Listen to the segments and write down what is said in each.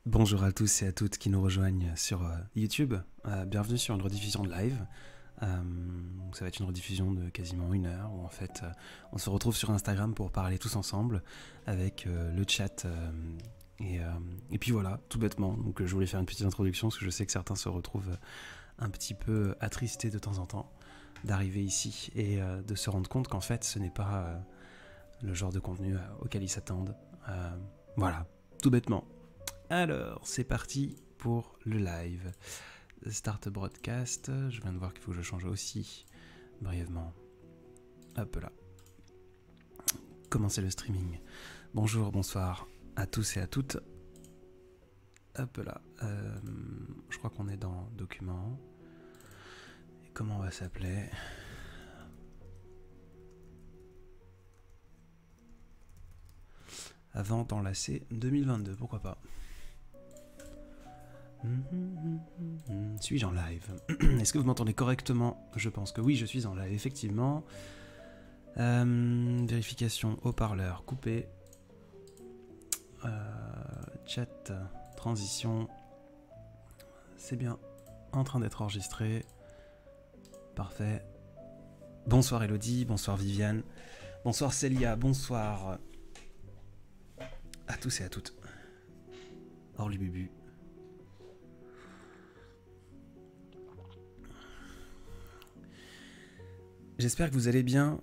Bonjour à tous et à toutes qui nous rejoignent sur YouTube. Bienvenue sur une rediffusion de live. Ça va être une rediffusion de quasiment 1 heure où en fait on se retrouve sur Instagram pour parler tous ensemble avec le chat. Et puis voilà, tout bêtement. Donc je voulais faire une petite introduction parce que je sais que certains se retrouvent un petit peu attristés de temps en temps d'arriver ici et de se rendre compte qu'en fait ce n'est pas le genre de contenu auquel ils s'attendent. Voilà, tout bêtement. Alors, c'est parti pour le live. Start broadcast. Je viens de voir qu'il faut que je change aussi brièvement. Hop là. Commencer le streaming. Bonjour, bonsoir à tous et à toutes. Hop là. Je crois qu'on est dans documents. Et comment on va s'appeler ? Avant d'enlacer 2022, pourquoi pas. Suis-je en live ? Est-ce que vous m'entendez correctement ? Je pense que oui, je suis en live, effectivement. Vérification haut-parleur coupé. Chat, transition. C'est bien en train d'être enregistré. Parfait. Bonsoir Elodie, bonsoir Viviane. Bonsoir Célia, bonsoir à tous et à toutes. Orly Bubu. J'espère que vous allez bien.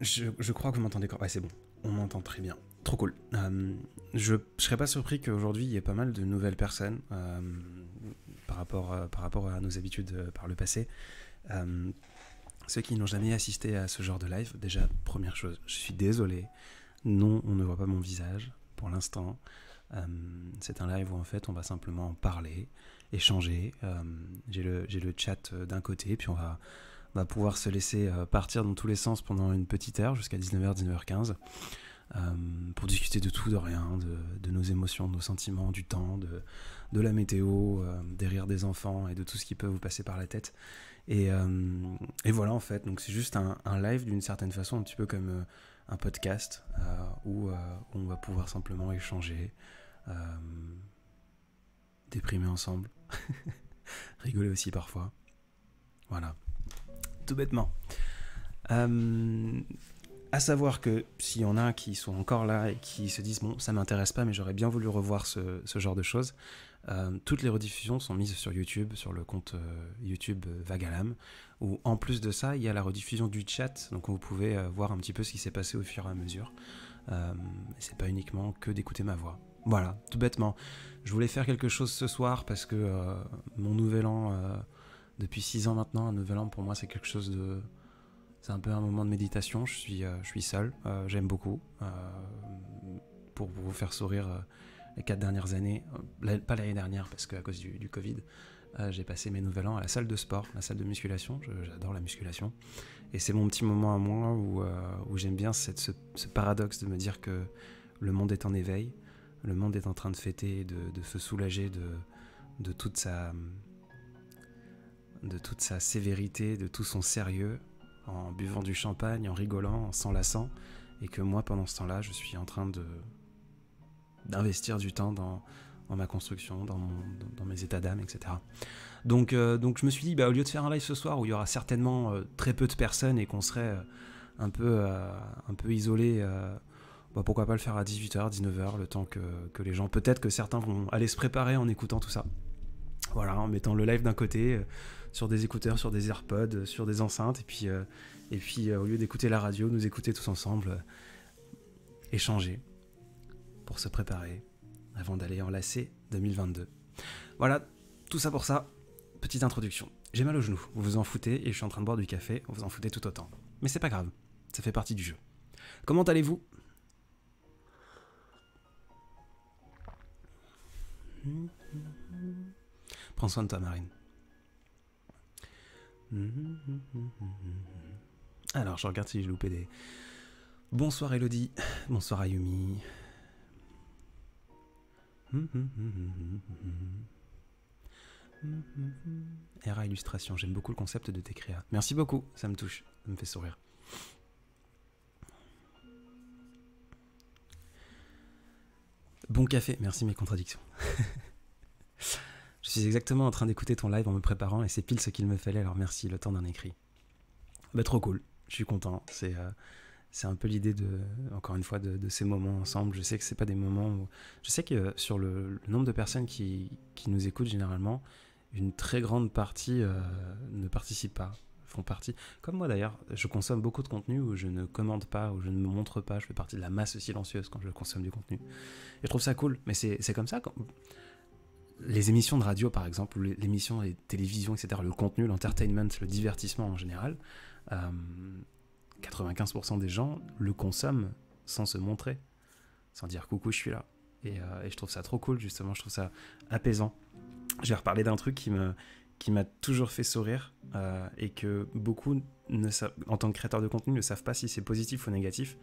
Je crois que vous m'entendez. Ouais, c'est bon. On m'entend très bien. Trop cool. Je serais pas surpris qu'aujourd'hui il y ait pas mal de nouvelles personnes par rapport à nos habitudes par le passé. Ceux qui n'ont jamais assisté à ce genre de live, déjà, première chose, je suis désolé. Non, on ne voit pas mon visage pour l'instant. C'est un live où en fait on va simplement parler, échanger. J'ai le chat d'un côté, puis on va pouvoir se laisser partir dans tous les sens pendant une petite heure, jusqu'à 19h, 19h15, pour discuter de tout, de rien, de nos émotions, de nos sentiments, du temps, de la météo, des rires des enfants et de tout ce qui peut vous passer par la tête. Et voilà en fait, donc c'est juste un live d'une certaine façon, un petit peu comme un podcast, où on va pouvoir simplement échanger, déprimer ensemble, rigoler aussi parfois. Voilà. Tout bêtement. À savoir que s'il y en a qui sont encore là et qui se disent bon, ça m'intéresse pas, mais j'aurais bien voulu revoir ce genre de choses, toutes les rediffusions sont mises sur YouTube, sur le compte YouTube Vagalam, où en plus de ça, il y a la rediffusion du chat, donc vous pouvez voir un petit peu ce qui s'est passé au fur et à mesure. C'est pas uniquement que d'écouter ma voix. Voilà, tout bêtement. Je voulais faire quelque chose ce soir parce que mon nouvel an. Depuis 6 ans maintenant, un nouvel an pour moi c'est quelque chose de... C'est un peu un moment de méditation, je suis seul, j'aime beaucoup. Pour vous faire sourire, les 4 dernières années, pas l'année dernière parce qu'à cause du Covid, j'ai passé mes nouvel an à la salle de sport, la salle de musculation, j'adore la musculation. Et c'est mon petit moment à moi où j'aime bien ce paradoxe de me dire que le monde est en éveil, le monde est en train de fêter, de se soulager de toute sa sévérité, de tout son sérieux, en buvant du champagne, en rigolant, en s'enlaçant, et que moi, pendant ce temps-là, je suis en train d'investir du temps dans ma construction, dans mes états d'âme, etc. Donc je me suis dit, au lieu de faire un live ce soir où il y aura certainement très peu de personnes et qu'on serait un peu isolés, pourquoi pas le faire à 18h, 19h, le temps que les gens, peut-être que certains vont aller se préparer en écoutant tout ça. Voilà, en mettant le live d'un côté, sur des écouteurs, sur des AirPods, sur des enceintes, et puis au lieu d'écouter la radio, nous écouter tous ensemble, échanger, pour se préparer, avant d'aller enlacer 2022. Voilà, tout ça pour ça, petite introduction. J'ai mal au genou, vous vous en foutez, et je suis en train de boire du café, vous vous en foutez tout autant. Mais c'est pas grave, ça fait partie du jeu. Comment allez-vous ? Prends soin de toi, Marine. Alors, je regarde si j'ai loupé des... Bonsoir Elodie, bonsoir Ayumi. RA Illustration, j'aime beaucoup le concept de tes créas. Merci beaucoup, ça me touche, ça me fait sourire. Bon café, merci mes contradictions. Je suis exactement en train d'écouter ton live en me préparant et c'est pile ce qu'il me fallait, alors merci, le temps d'un écrit. Bah, trop cool, je suis content. C'est un peu l'idée, encore une fois, de ces moments ensemble. Je sais que c'est pas des moments où... Je sais que sur le nombre de personnes qui nous écoutent généralement, une très grande partie ne participe pas, font partie. Comme moi d'ailleurs, je consomme beaucoup de contenu où je ne commente pas, où je ne me montre pas, je fais partie de la masse silencieuse quand je consomme du contenu. Et je trouve ça cool, mais c'est comme ça quand... Les émissions de radio, par exemple, ou les émissions de télévision, etc., le contenu, l'entertainment, le divertissement en général, 95% des gens le consomment sans se montrer, sans dire coucou, je suis là. Et je trouve ça trop cool, justement, je trouve ça apaisant. Je vais reparler d'un truc qui m'a toujours fait sourire et que beaucoup, en tant que créateurs de contenu, ne savent pas si c'est positif ou négatif.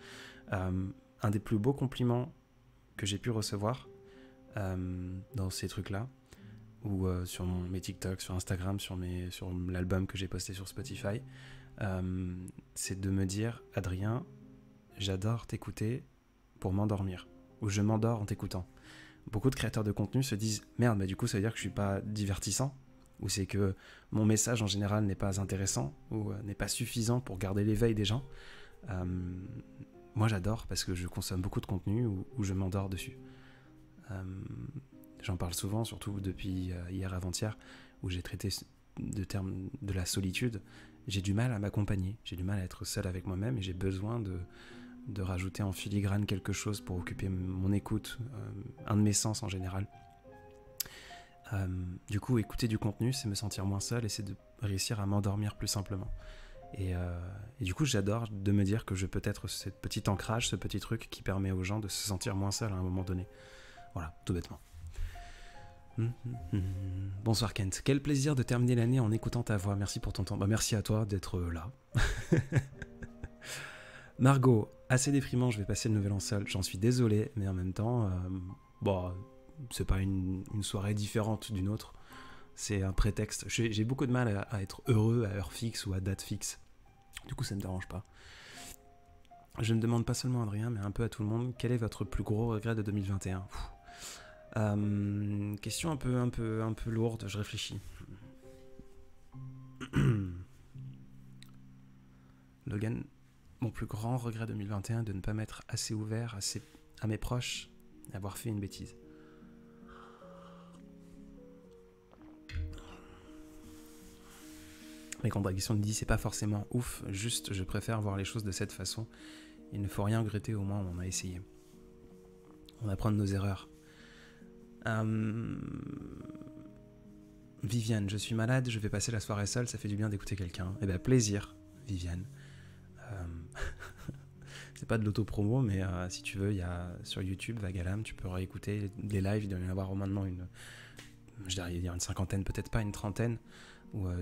Un des plus beaux compliments que j'ai pu recevoir dans ces trucs-là, ou sur mes TikTok, sur Instagram, sur l'album que j'ai posté sur Spotify, c'est de me dire « Adrien, j'adore t'écouter pour m'endormir » ou « je m'endors en t'écoutant ». Beaucoup de créateurs de contenu se disent « Merde, du coup ça veut dire que je suis pas divertissant » ou c'est que mon message en général n'est pas intéressant ou n'est pas suffisant pour garder l'éveil des gens. Moi j'adore parce que je consomme beaucoup de contenu où je m'endors dessus. J'en parle souvent, surtout depuis hier avant-hier, où j'ai traité de termes de la solitude. J'ai du mal à m'accompagner, j'ai du mal à être seul avec moi-même et j'ai besoin de rajouter en filigrane quelque chose pour occuper mon écoute, un de mes sens en général. Du coup, écouter du contenu, c'est me sentir moins seul et c'est de réussir à m'endormir plus simplement. Et du coup, j'adore de me dire que je peux être ce petit ancrage, ce petit truc qui permet aux gens de se sentir moins seuls à un moment donné. Voilà, tout bêtement. Bonsoir Kent, quel plaisir de terminer l'année en écoutant ta voix, merci pour ton temps. Bah, merci à toi d'être là. Margot, assez déprimant, je vais passer le nouvel an seul, j'en suis désolé, mais en même temps, c'est pas une soirée différente d'une autre, c'est un prétexte. J'ai beaucoup de mal à être heureux à heure fixe ou à date fixe, du coup ça ne me dérange pas. Je ne demande pas seulement à Adrien, mais un peu à tout le monde, quel est votre plus gros regret de 2021 ? Question un peu lourde, je réfléchis. Logan, mon plus grand regret 2021 est de ne pas m'être assez ouvert à mes proches et avoir fait une bêtise. Mais quand Draguisson me dit c'est pas forcément ouf, juste je préfère voir les choses de cette façon. Il ne faut rien regretter, au moins on a essayé. On apprend de nos erreurs. Viviane, je suis malade, je vais passer la soirée seule, ça fait du bien d'écouter quelqu'un. Eh ben plaisir, Viviane. C'est pas de l'auto-promo, mais si tu veux, il y a sur YouTube, Vagalam, tu peux réécouter les lives, il doit y en avoir maintenant je dirais une cinquantaine, peut-être pas une trentaine,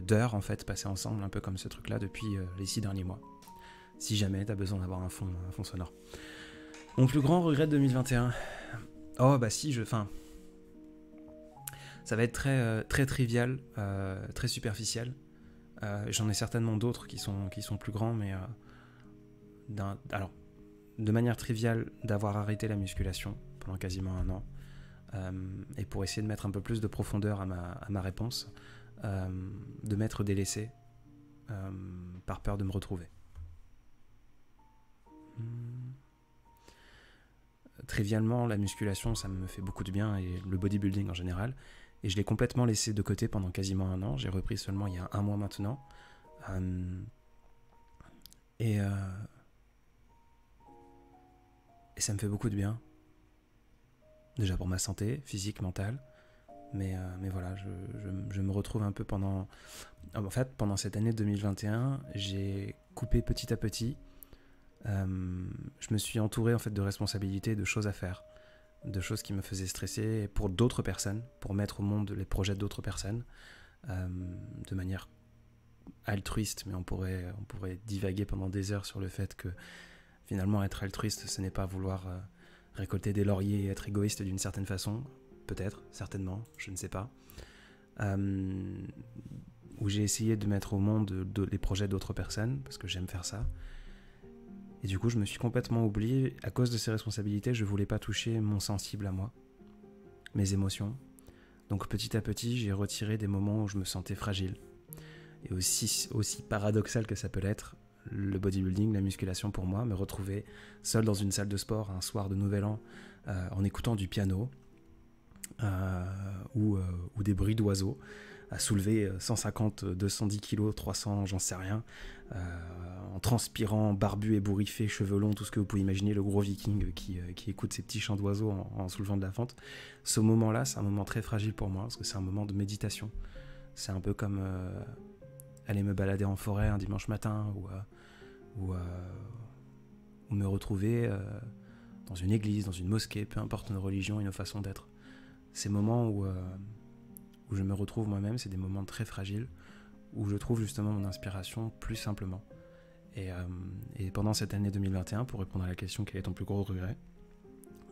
d'heures en fait, passées ensemble, un peu comme ce truc-là, depuis les 6 derniers mois. Si jamais t'as besoin d'avoir un fond sonore. Mon plus grand regret de 2021. Oh bah si, ça va être très trivial, très superficiel. J'en ai certainement d'autres qui sont plus grands, mais alors, de manière triviale, d'avoir arrêté la musculation pendant quasiment 1 an, et pour essayer de mettre un peu plus de profondeur à ma réponse, de m'être délaissé par peur de me retrouver. Trivialement, la musculation, ça me fait beaucoup de bien, et le bodybuilding en général. Et je l'ai complètement laissé de côté pendant quasiment 1 an. J'ai repris seulement il y a 1 mois maintenant. Et ça me fait beaucoup de bien. Déjà pour ma santé, physique, mentale. Mais voilà, je me retrouve un peu pendant... En fait, pendant cette année 2021, j'ai coupé petit à petit. Je me suis entouré en fait de responsabilités, de choses à faire, de choses qui me faisaient stresser pour d'autres personnes, pour mettre au monde les projets d'autres personnes, de manière altruiste, mais on pourrait divaguer pendant des heures sur le fait que finalement être altruiste, ce n'est pas vouloir récolter des lauriers et être égoïste d'une certaine façon, peut-être, certainement, je ne sais pas, où j'ai essayé de mettre au monde les projets d'autres personnes, parce que j'aime faire ça. Et du coup, je me suis complètement oublié. À cause de ces responsabilités, je voulais pas toucher mon sensible à moi, mes émotions. Donc petit à petit, j'ai retiré des moments où je me sentais fragile. Et aussi paradoxal que ça peut l'être, le bodybuilding, la musculation pour moi, me retrouver seul dans une salle de sport un soir de Nouvel An en écoutant du piano ou des bruits d'oiseaux, à soulever 150, 210 kilos, 300, j'en sais rien, en transpirant, barbu, ébouriffé, cheveux longs, tout ce que vous pouvez imaginer, le gros viking qui écoute ses petits chants d'oiseaux en soulevant de la fente. Ce moment-là, c'est un moment très fragile pour moi, parce que c'est un moment de méditation. C'est un peu comme aller me balader en forêt un dimanche matin, ou me retrouver dans une église, dans une mosquée, peu importe nos religions et nos façons d'être. Ces moments où je me retrouve moi-même, c'est des moments très fragiles, où je trouve justement mon inspiration plus simplement. Et pendant cette année 2021, pour répondre à la question quel est ton plus gros regret,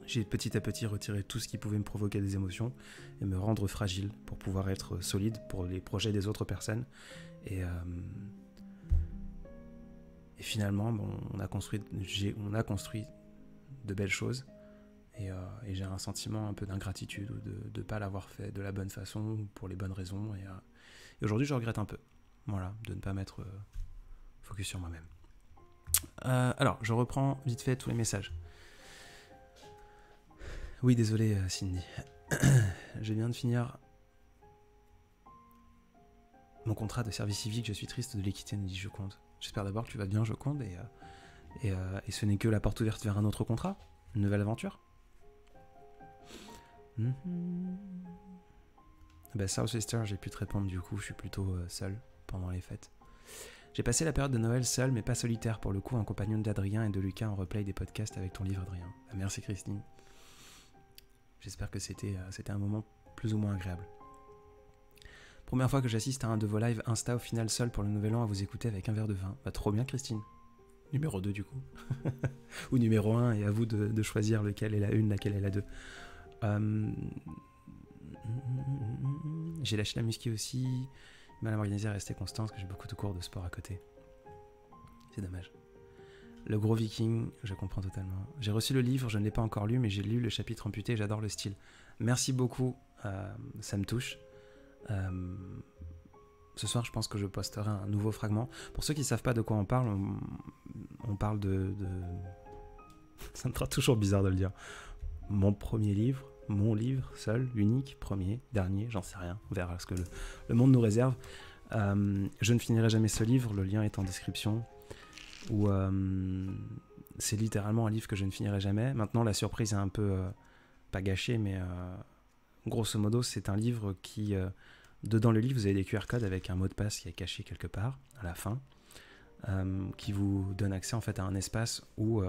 j'ai petit à petit retiré tout ce qui pouvait me provoquer des émotions et me rendre fragile pour pouvoir être solide pour les projets des autres personnes. Et finalement, on a construit de belles choses. Et j'ai un sentiment un peu d'ingratitude ou de ne pas l'avoir fait de la bonne façon ou pour les bonnes raisons. Et aujourd'hui, je regrette un peu, voilà, de ne pas m'être focus sur moi-même. Alors, je reprends vite fait tous les messages. Oui, désolé, Cindy. Je viens de finir mon contrat de service civique. Je suis triste de les quitter, me dit Joconde. J'espère d'abord que tu vas bien, Joconde, et ce n'est que la porte ouverte vers un autre contrat, une nouvelle aventure. Ben, South Sister, j'ai pu te répondre du coup, je suis plutôt seul pendant les fêtes. J'ai passé la période de Noël seul, mais pas solitaire pour le coup, en compagnon d'Adrien et de Lucas en replay des podcasts avec ton livre, Adrien. Ben, merci Christine. J'espère que c'était un moment plus ou moins agréable. Première fois que j'assiste à un de vos lives Insta au final seul pour le Nouvel An à vous écouter avec un verre de vin. Bah, trop bien Christine. Numéro 2 du coup. Ou numéro 1, et à vous de choisir lequel est la 1, laquelle est la 2. J'ai lâché la muscu aussi. Mal à m'organiser à rester constant parce que j'ai beaucoup de cours de sport à côté. C'est dommage. Le gros viking, je comprends totalement. J'ai reçu le livre, je ne l'ai pas encore lu, mais j'ai lu le chapitre amputé et j'adore le style. Merci beaucoup, ça me touche. Ce soir, je pense que je posterai un nouveau fragment. Pour ceux qui ne savent pas de quoi on parle, on parle de... Ça me fera toujours bizarre de le dire. Mon premier livre, mon livre, seul, unique, premier, dernier, j'en sais rien. On verra ce que le monde nous réserve. Je ne finirai jamais ce livre, le lien est en description. Où c'est littéralement un livre que je ne finirai jamais. Maintenant, la surprise est un peu pas gâchée, mais grosso modo, c'est un livre qui... dedans le livre, vous avez des QR codes avec un mot de passe qui est caché quelque part, à la fin, qui vous donne accès en fait à un espace où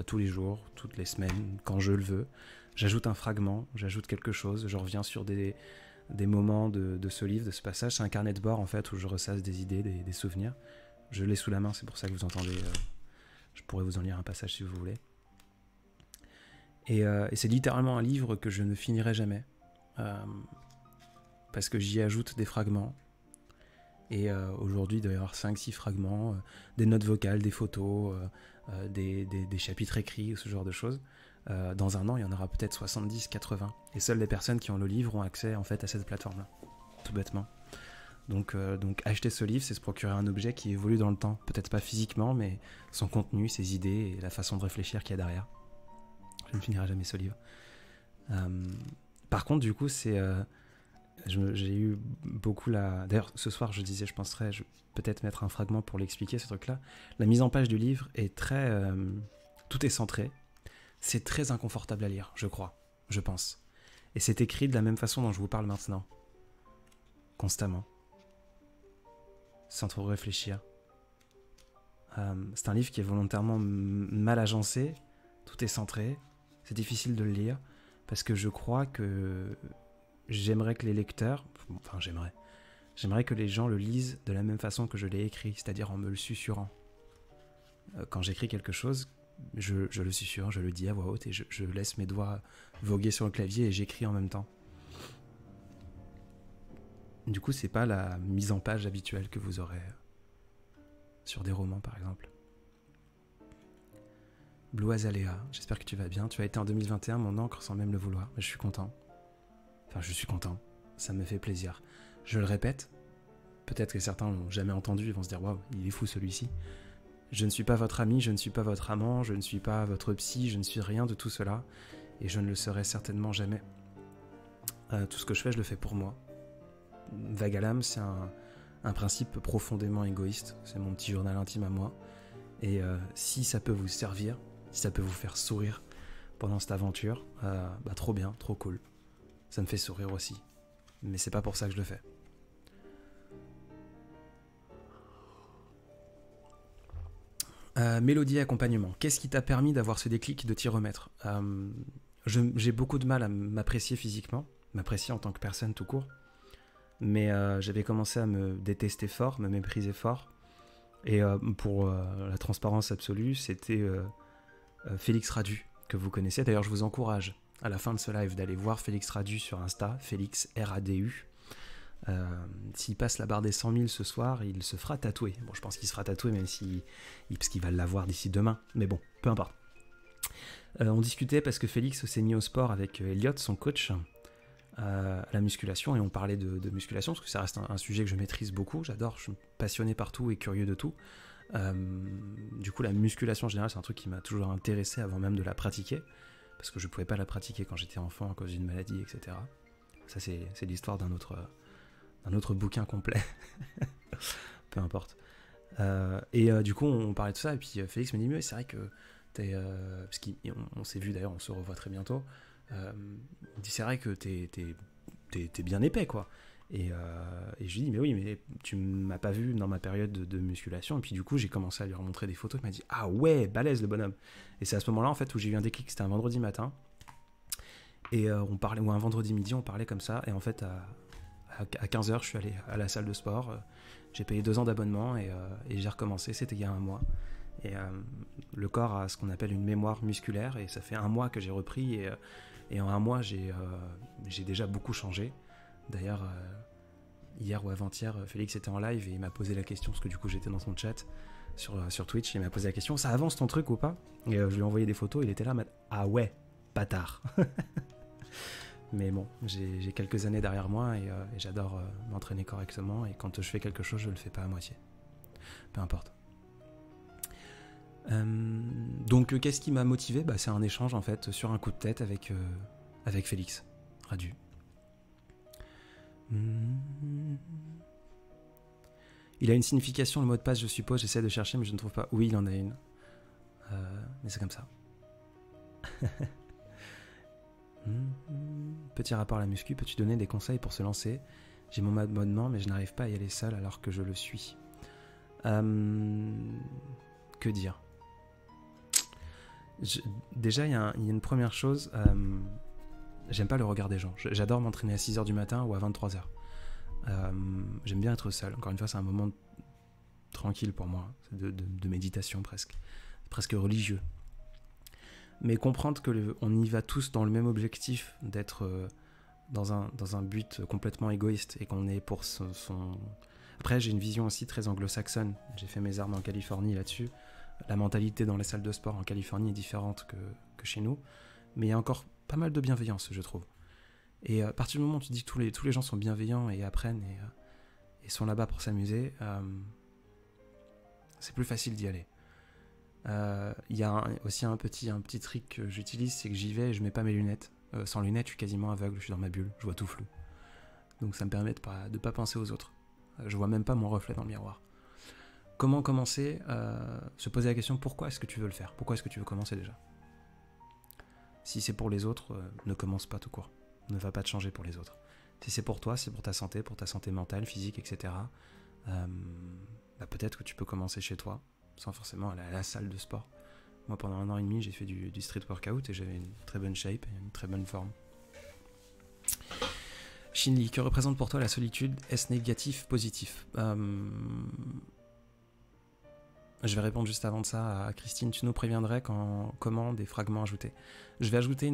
tous les jours, toutes les semaines, quand je le veux, j'ajoute un fragment, j'ajoute quelque chose, je reviens sur des moments de ce livre, de ce passage. C'est un carnet de bord en fait où je ressasse des idées, des souvenirs. Je l'ai sous la main, c'est pour ça que vous entendez. Je pourrais vous en lire un passage si vous voulez. Et c'est littéralement un livre que je ne finirai jamais. Parce que j'y ajoute des fragments. Et aujourd'hui, il doit y avoir 5-6 fragments, des notes vocales, des photos, des chapitres écrits, ce genre de choses. Dans un an, il y en aura peut-être 70, 80. Et seules les personnes qui ont le livre ont accès en fait à cette plateforme-là. Tout bêtement. Donc acheter ce livre, c'est se procurer un objet qui évolue dans le temps. Peut-être pas physiquement, mais son contenu, ses idées et la façon de réfléchir qu'il y a derrière. Je ne finirai jamais ce livre. Par contre, du coup, c'est... j'ai eu beaucoup la... D'ailleurs, ce soir, je disais, je penserais peut-être mettre un fragment pour l'expliquer, ce truc-là. La mise en page du livre est très... tout est centré. C'est très inconfortable à lire, je crois, je pense. Et c'est écrit de la même façon dont je vous parle maintenant. Constamment. Sans trop réfléchir. C'est un livre qui est volontairement mal agencé. Tout est centré. C'est difficile de le lire. Parce que je crois que... J'aimerais que les lecteurs... Enfin, j'aimerais que les gens le lisent de la même façon que je l'ai écrit. C'est-à-dire en me le susurrant. Quand j'écris quelque chose, je le susurre, je le dis à voix haute et je laisse mes doigts voguer sur le clavier et j'écris en même temps. Du coup, c'est pas la mise en page habituelle que vous aurez sur des romans, par exemple. Blue Azalea, j'espère que tu vas bien. Tu as été en 2021 mon encre sans même le vouloir. Je suis content. Enfin, je suis content. Ça me fait plaisir. Je le répète, peut-être que certains l'ont jamais entendu, ils vont se dire « Waouh, il est fou celui-ci ». Je ne suis pas votre ami, je ne suis pas votre amant, je ne suis pas votre psy, je ne suis rien de tout cela. Et je ne le serai certainement jamais. Tout ce que je fais, je le fais pour moi. Vague à l'âme, c'est un principe profondément égoïste. C'est mon petit journal intime à moi. Et si ça peut vous servir, si ça peut vous faire sourire pendant cette aventure, trop bien, trop cool. Ça me fait sourire aussi. Mais c'est pas pour ça que je le fais. Mélodie et accompagnement. Qu'est-ce qui t'a permis d'avoir ce déclic de t'y remettre? J'ai beaucoup de mal à m'apprécier physiquement, m'apprécier en tant que personne tout court. Mais j'avais commencé à me détester fort, me mépriser fort. Et pour la transparence absolue, c'était Félix Radu, que vous connaissez. D'ailleurs, je vous encourage, à la fin de ce live, d'aller voir Félix Radu sur Insta, Félix R-A-D-U. S'il passe la barre des 100 000 ce soir, il se fera tatouer. Bon, je pense qu'il se fera tatouer, même parce qu'il va l'avoir d'ici demain. Mais bon, peu importe. On discutait parce que Félix s'est mis au sport avec Elliot, son coach, à la musculation, et on parlait de musculation, parce que ça reste un sujet que je maîtrise beaucoup, j'adore, je suis passionné par tout et curieux de tout. Du coup, la musculation en général, c'est un truc qui m'a toujours intéressé avant même de la pratiquer, parce que je pouvais pas la pratiquer quand j'étais enfant à cause d'une maladie, etc. Ça, c'est l'histoire d'un autre bouquin complet. Peu importe. Du coup, on parlait de ça, et puis Félix me dit, mais c'est vrai que parce qu'on s'est vu d'ailleurs, on se revoit très bientôt. Il dit, c'est vrai que t'es bien épais, quoi. Et je lui dis, mais oui, mais tu m'as pas vu dans ma période de musculation. Et puis du coup, j'ai commencé à lui remontrer des photos. Il m'a dit, ah ouais, balèze le bonhomme. Et c'est à ce moment-là, en fait, où j'ai eu un déclic. C'était un vendredi matin. Et on parlait, ou un vendredi midi, on parlait comme ça. Et en fait, à 15h, je suis allé à la salle de sport. J'ai payé 2 ans d'abonnement et j'ai recommencé. C'était il y a 1 mois. Et le corps a ce qu'on appelle une mémoire musculaire. Et ça fait 1 mois que j'ai repris. Et en 1 mois, j'ai déjà beaucoup changé. D'ailleurs, hier ou avant-hier, Félix était en live et il m'a posé la question, parce que du coup j'étais dans son chat sur Twitch, et il m'a posé la question, ça avance ton truc ou pas? Et je lui ai envoyé des photos, il était là, ah ouais, bâtard. Mais bon, j'ai quelques années derrière moi et j'adore m'entraîner correctement, et quand je fais quelque chose, je le fais pas à moitié. Peu importe. Donc qu'est-ce qui m'a motivé? C'est un échange en fait sur un coup de tête avec Félix Radu. Il a une signification le mot de passe, je suppose, j'essaie de chercher mais je ne trouve pas. Oui, il en a une. Mais c'est comme ça. Petit rapport à la muscu, peux-tu donner des conseils pour se lancer? J'ai mon abonnement mais je n'arrive pas à y aller seul alors que je le suis. Que dire? Déjà, il y a une première chose, j'aime pas le regard des gens. J'adore m'entraîner à 6h du matin ou à 23h. J'aime bien être seul. Encore une fois, c'est un moment tranquille pour moi, de méditation presque religieux. Mais comprendre qu'on y va tous dans le même objectif, d'être dans un but complètement égoïste, et qu'on est pour son... Après, j'ai une vision aussi très anglo-saxonne. J'ai fait mes armes en Californie là-dessus. La mentalité dans les salles de sport en Californie est différente que chez nous, mais il y a encore pas mal de bienveillance, je trouve. Et à partir du moment où tu dis que tous les gens sont bienveillants et apprennent et sont là-bas pour s'amuser, c'est plus facile d'y aller. Il y a aussi un petit trick que j'utilise, c'est que j'y vais et je mets pas mes lunettes. Sans lunettes, je suis quasiment aveugle, je suis dans ma bulle, je vois tout flou. Donc ça me permet de pas penser aux autres. Je vois même pas mon reflet dans le miroir. Comment commencer? Se poser la question, pourquoi est-ce que tu veux le faire? Pourquoi est-ce que tu veux commencer déjà? Si c'est pour les autres, ne commence pas tout court. Ne va pas te changer pour les autres. Si c'est pour toi, c'est pour ta santé mentale, physique, etc. Peut-être que tu peux commencer chez toi, sans forcément aller à la salle de sport. Moi, pendant 1 an et demi, j'ai fait du street workout et j'avais une très bonne shape et une très bonne forme. Shinli, que représente pour toi la solitude? Est-ce négatif, positif? Je vais répondre juste avant de ça à Christine. Tu nous préviendrais comment des fragments ajoutés? Je vais ajouter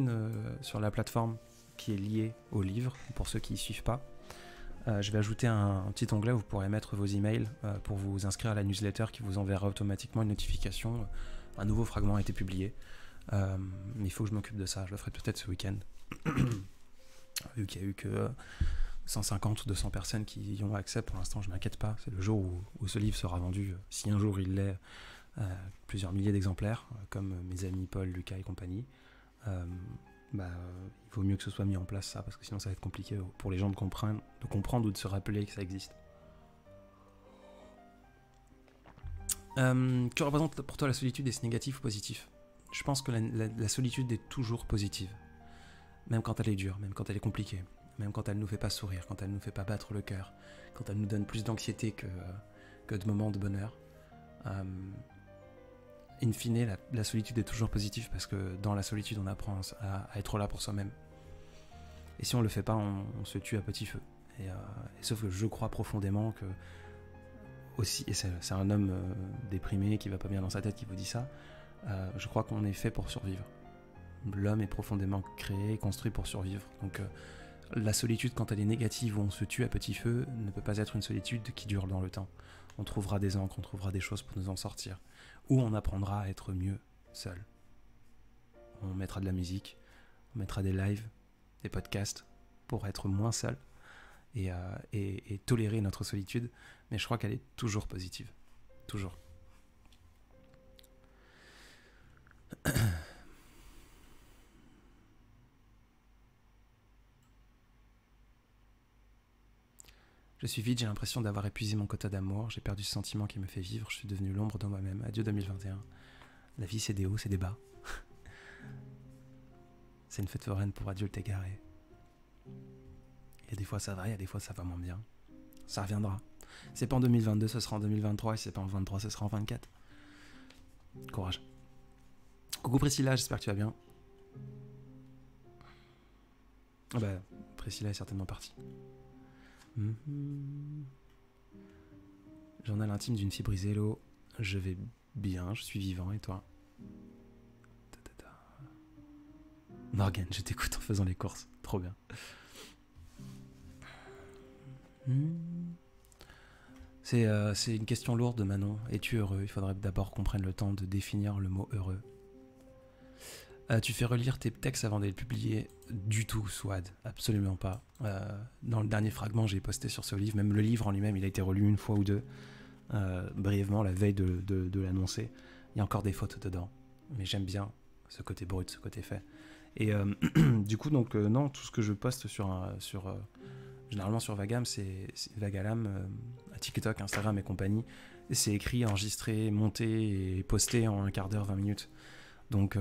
sur la plateforme qui est liée au livre, pour ceux qui ne suivent pas. Je vais ajouter un petit onglet où vous pourrez mettre vos emails pour vous inscrire à la newsletter qui vous enverra automatiquement une notification Un nouveau fragment a été publié. Mais il faut que je m'occupe de ça. Je le ferai peut-être ce week-end. Vu qu'il n'y a eu que 150 ou 200 personnes qui y ont accès, pour l'instant, je ne m'inquiète pas. C'est le jour où ce livre sera vendu, si un jour il l'est, plusieurs milliers d'exemplaires, comme mes amis Paul, Lucas et compagnie. Il vaut mieux que ce soit mis en place, ça, parce que sinon ça va être compliqué pour les gens de comprendre ou de se rappeler que ça existe. Que représente pour toi la solitude? Est-ce négatif ou positif? Je pense que la solitude est toujours positive. Même quand elle est dure, même quand elle est compliquée, même quand elle ne nous fait pas sourire, quand elle ne nous fait pas battre le cœur, quand elle nous donne plus d'anxiété que de moments de bonheur. In fine, la solitude est toujours positive parce que dans la solitude, on apprend à être là pour soi-même. Et si on le fait pas, on se tue à petit feu. Et sauf que je crois profondément que aussi, et c'est un homme déprimé qui va pas bien dans sa tête qui vous dit ça, je crois qu'on est fait pour survivre. L'homme est profondément créé et construit pour survivre. Donc la solitude, quand elle est négative ou on se tue à petit feu, ne peut pas être une solitude qui dure dans le temps. On trouvera des encres, on trouvera des choses pour nous en sortir. Ou on apprendra à être mieux seul. On mettra de la musique, on mettra des lives, des podcasts pour être moins seul et tolérer notre solitude. Mais je crois qu'elle est toujours positive. Toujours. Je suis vide, j'ai l'impression d'avoir épuisé mon quota d'amour, j'ai perdu ce sentiment qui me fait vivre, je suis devenu l'ombre de moi-même. Adieu 2021. La vie, c'est des hauts, c'est des bas. C'est une fête foraine pour adultes égarés. Il y a des fois ça va, il y a des fois ça va moins bien. Ça reviendra. C'est pas en 2022, ce sera en 2023, et c'est pas en 2023, ce sera en 2024. Courage. Coucou Priscilla, j'espère que tu vas bien. Ah bah, Priscilla est certainement partie. Journal intime d'une fille brisée, hello. Je vais bien, je suis vivant, et toi? Morgane, je t'écoute en faisant les courses, trop bien. C'est une question lourde, Manon. Es-tu heureux? Il faudrait d'abord qu'on prenne le temps de définir le mot heureux. Tu fais relire tes textes avant de les publier? Du tout, Swad, absolument pas. Dans le dernier fragment, j'ai posté sur ce livre, même le livre en lui-même, il a été relu une fois ou deux, brièvement, la veille de l'annoncer. Il y a encore des fautes dedans, mais j'aime bien ce côté brut, ce côté fait. Et du coup, donc, non, tout ce que je poste généralement sur Vagam, c'est Vagalam, à TikTok, Instagram et compagnie. C'est écrit, enregistré, monté et posté en un quart d'heure, 20 minutes. Donc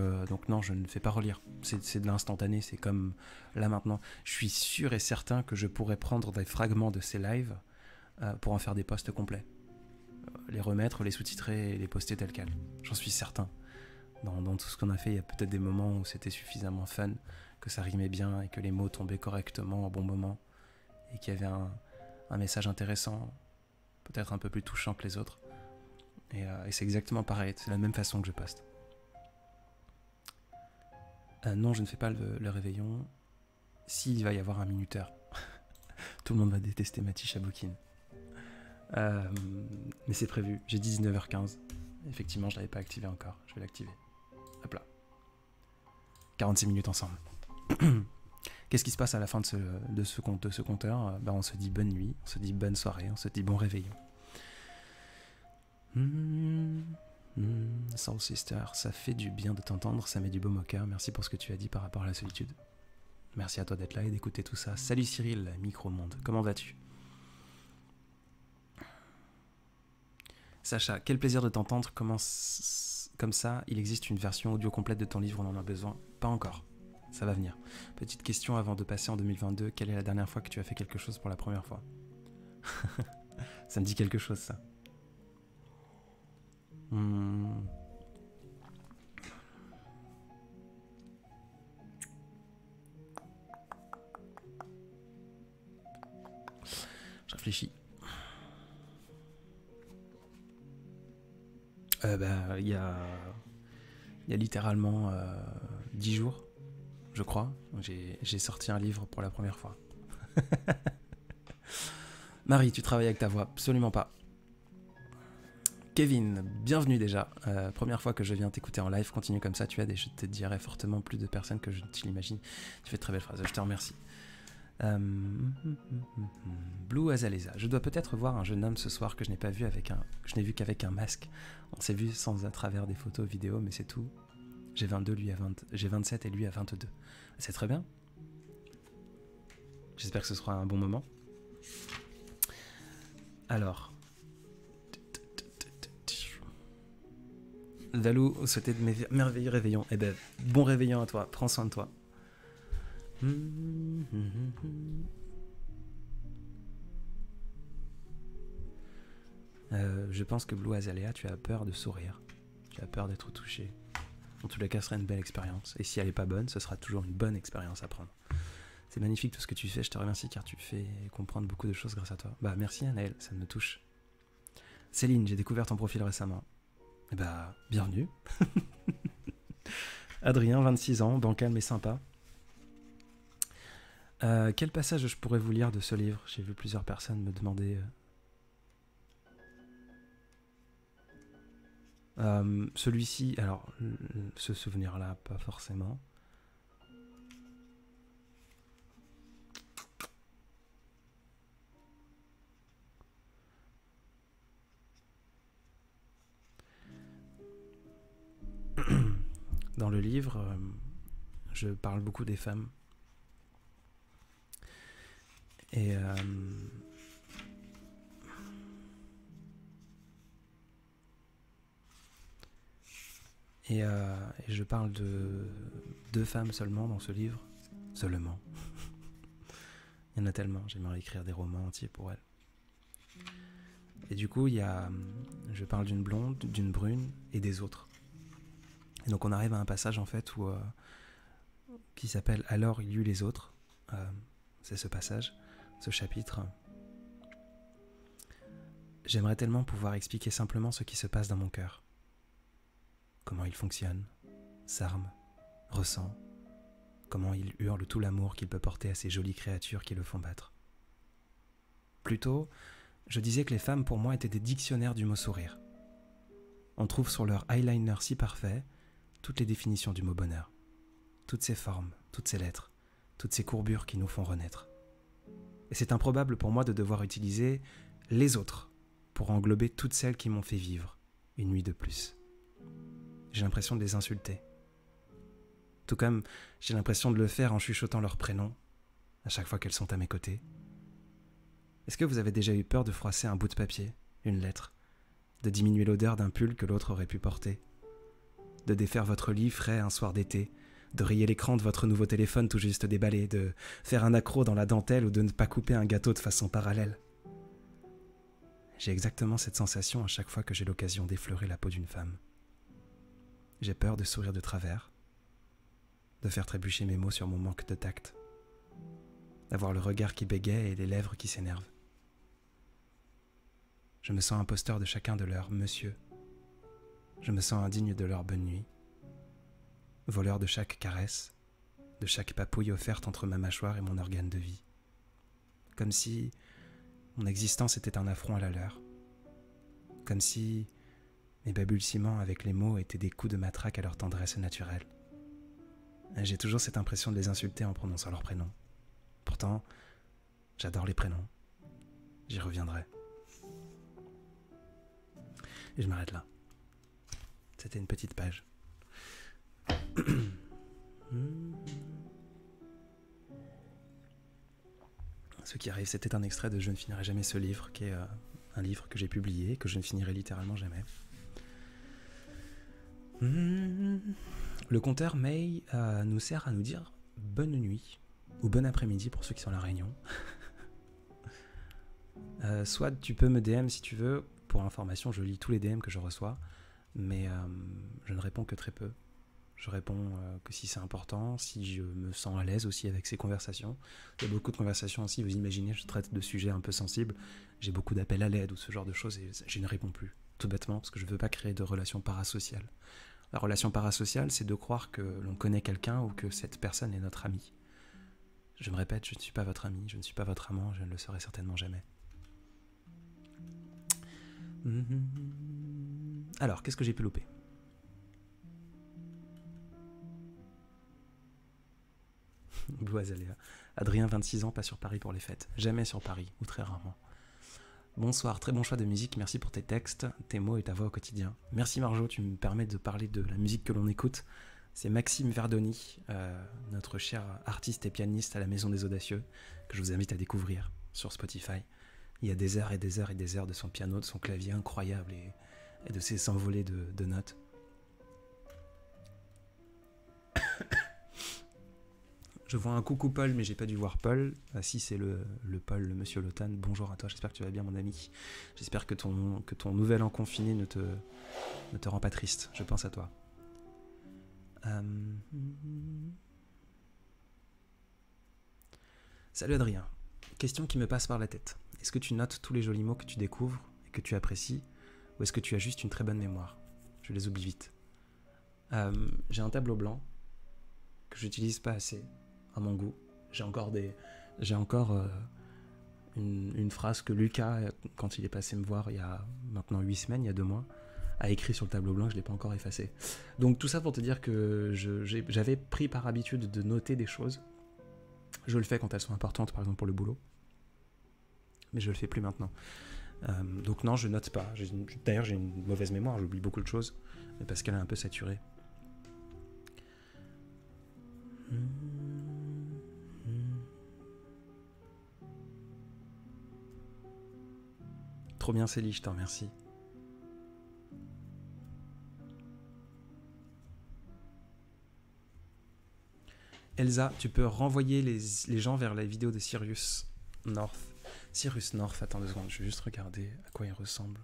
non, je ne fais pas relire. C'est de l'instantané, c'est comme là maintenant. Je suis sûr et certain que je pourrais prendre des fragments de ces lives pour en faire des posts complets. Les remettre, les sous-titrer et les poster tels quels. J'en suis certain. Dans tout ce qu'on a fait, il y a peut-être des moments où c'était suffisamment fun, que ça rimait bien et que les mots tombaient correctement au bon moment et qu'il y avait un message intéressant, peut-être un peu plus touchant que les autres. Et c'est exactement pareil, c'est la même façon que je poste. Non, je ne fais pas le réveillon. S'il va y avoir un minuteur. Tout le monde va détester Mathis Chaboukine. Mais c'est prévu. J'ai dit 19h15. Effectivement, je ne l'avais pas activé encore. Je vais l'activer. Hop là. 46 minutes ensemble. Qu'est-ce qui se passe à la fin de ce compteur? On se dit bonne nuit, on se dit bonne soirée, on se dit bon réveillon. Soul Sister, ça fait du bien de t'entendre, ça met du baume au cœur. Merci pour ce que tu as dit par rapport à la solitude. Merci à toi d'être là et d'écouter tout ça. Salut Cyril, Micro-monde, comment vas-tu? Sacha, quel plaisir de t'entendre. Comme ça, il existe une version audio complète de ton livre, on en a besoin? Pas encore, ça va venir. Petite question avant de passer en 2022, quelle est la dernière fois que tu as fait quelque chose pour la première fois? Ça me dit quelque chose, ça. Je réfléchis. Il y a littéralement 10 jours, je crois, j'ai sorti un livre pour la première fois. Marie, tu travailles avec ta voix? Absolument pas. Kevin, bienvenue déjà. Première fois que je viens t'écouter en live, continue comme ça, tu aides et je te dirai fortement plus de personnes que je l'imagine. Tu fais de très belles phrases, je te remercie. Blue Azaleza, je dois peut-être voir un jeune homme ce soir que je n'ai pas vu je n'ai vu qu'avec un masque. On s'est vu sans à travers des photos, vidéos, mais c'est tout. J'ai 22, j'ai 27 et lui a 22. C'est très bien. J'espère que ce sera un bon moment. Alors. Valou, souhaiter de merveilleux réveillons. Eh ben, bon réveillon à toi. Prends soin de toi. Je pense que Blue Azalea, tu as peur de sourire. Tu as peur d'être touché. En tous les cas, ce sera une belle expérience. Et si elle n'est pas bonne, ce sera toujours une bonne expérience à prendre. C'est magnifique tout ce que tu fais. Je te remercie car tu fais comprendre beaucoup de choses grâce à toi. Bah, merci Anaël, ça me touche. Céline, j'ai découvert ton profil récemment. Eh bah, bienvenue. Adrien, 26 ans, bancal mais sympa. Quel passage je pourrais vous lire de ce livre? J'ai vu plusieurs personnes me demander. Celui-ci, alors, ce souvenir-là, pas forcément. Dans le livre, je parle beaucoup des femmes. Et je parle de 2 femmes seulement dans ce livre. Seulement. Il y en a tellement, j'aimerais écrire des romans entiers pour elles. Et du coup, je parle d'une blonde, d'une brune et des autres. Et donc on arrive à un passage en fait qui s'appelle « Alors il y eut les autres ». C'est ce passage, ce chapitre. J'aimerais tellement pouvoir expliquer simplement ce qui se passe dans mon cœur. Comment il fonctionne, s'arme, ressent, comment il hurle tout l'amour qu'il peut porter à ces jolies créatures qui le font battre. Plutôt, je disais que les femmes pour moi étaient des dictionnaires du mot sourire. On trouve sur leur eyeliner si parfait toutes les définitions du mot bonheur, toutes ces formes, toutes ces lettres, toutes ces courbures qui nous font renaître. Et c'est improbable pour moi de devoir utiliser les autres pour englober toutes celles qui m'ont fait vivre une nuit de plus. J'ai l'impression de les insulter. Tout comme j'ai l'impression de le faire en chuchotant leur prénom à chaque fois qu'elles sont à mes côtés. Est-ce que vous avez déjà eu peur de froisser un bout de papier, une lettre, de diminuer l'odeur d'un pull que l'autre aurait pu porter, de défaire votre lit frais un soir d'été, de rayer l'écran de votre nouveau téléphone tout juste déballé, de faire un accroc dans la dentelle ou de ne pas couper un gâteau de façon parallèle? J'ai exactement cette sensation à chaque fois que j'ai l'occasion d'effleurer la peau d'une femme. J'ai peur de sourire de travers, de faire trébucher mes mots sur mon manque de tact, d'avoir le regard qui bégaye et les lèvres qui s'énervent. Je me sens imposteur de chacun de leurs monsieur. Je me sens indigne de leur bonne nuit, voleur de chaque caresse, de chaque papouille offerte entre ma mâchoire et mon organe de vie. Comme si mon existence était un affront à la leur. Comme si mes balbutiements avec les mots étaient des coups de matraque à leur tendresse naturelle. J'ai toujours cette impression de les insulter en prononçant leurs prénoms. Pourtant, j'adore les prénoms. J'y reviendrai. Et je m'arrête là. C'était une petite page. Ce qui arrive, c'était un extrait de Je ne finirai jamais ce livre, qui est un livre que j'ai publié, que je ne finirai littéralement jamais. Le compteur May nous sert à nous dire bonne nuit, ou bon après-midi pour ceux qui sont à La Réunion. Soit tu peux me DM si tu veux. Pour information, je lis tous les DM que je reçois, mais je ne réponds que très peu. Je réponds que si c'est important, si je me sens à l'aise aussi avec ces conversations. Il y a beaucoup de conversations aussi, vous imaginez, je traite de sujets un peu sensibles, j'ai beaucoup d'appels à l'aide ou ce genre de choses et je ne réponds plus, tout bêtement, parce que je ne veux pas créer de relations parasociales. La relation parasociale, c'est de croire que l'on connaît quelqu'un ou que cette personne est notre ami. Je me répète, je ne suis pas votre ami, je ne suis pas votre amant, je ne le serai certainement jamais. Alors, qu'est-ce que j'ai pu louper? Blue Azalea. Adrien, 26 ans, pas sur Paris pour les fêtes. Jamais sur Paris, ou très rarement. Bonsoir, très bon choix de musique, merci pour tes textes, tes mots et ta voix au quotidien. Merci Marjo, tu me permets de parler de la musique que l'on écoute. C'est Maxime Verdoni, notre cher artiste et pianiste à la Maison des Audacieux, que je vous invite à découvrir sur Spotify. Il y a des heures et des heures et des heures de son piano, de son clavier incroyable et de ses envolées de notes. Je vois un coucou Paul, mais j'ai pas dû voir Paul. Ah, si, c'est le Paul, le monsieur Lotan. Bonjour à toi, j'espère que tu vas bien, mon ami. J'espère que ton nouvel an confiné ne te rend pas triste. Je pense à toi. Salut Adrien. Question qui me passe par la tête. Est-ce que tu notes tous les jolis mots que tu découvres et que tu apprécies, ou est-ce que tu as juste une très bonne mémoire? Je les oublie vite. J'ai un tableau blanc que j'utilise pas assez à mon goût. J'ai encore une phrase que Lucas, quand il est passé me voir il y a maintenant 8 semaines, il y a 2 mois, a écrit sur le tableau blanc, je ne l'ai pas encore effacé. Donc tout ça pour te dire que j'avais pris par habitude de noter des choses. Je le fais quand elles sont importantes, par exemple pour le boulot. Mais je le fais plus maintenant. Donc non, je note pas. D'ailleurs, j'ai une mauvaise mémoire, j'oublie beaucoup de choses, mais parce qu'elle est un peu saturée. Trop bien Célie, je te remercie. Elsa, tu peux renvoyer les gens vers la vidéo de Cyrus North. Cyrus North, attends 2 secondes, je vais juste regarder à quoi il ressemble.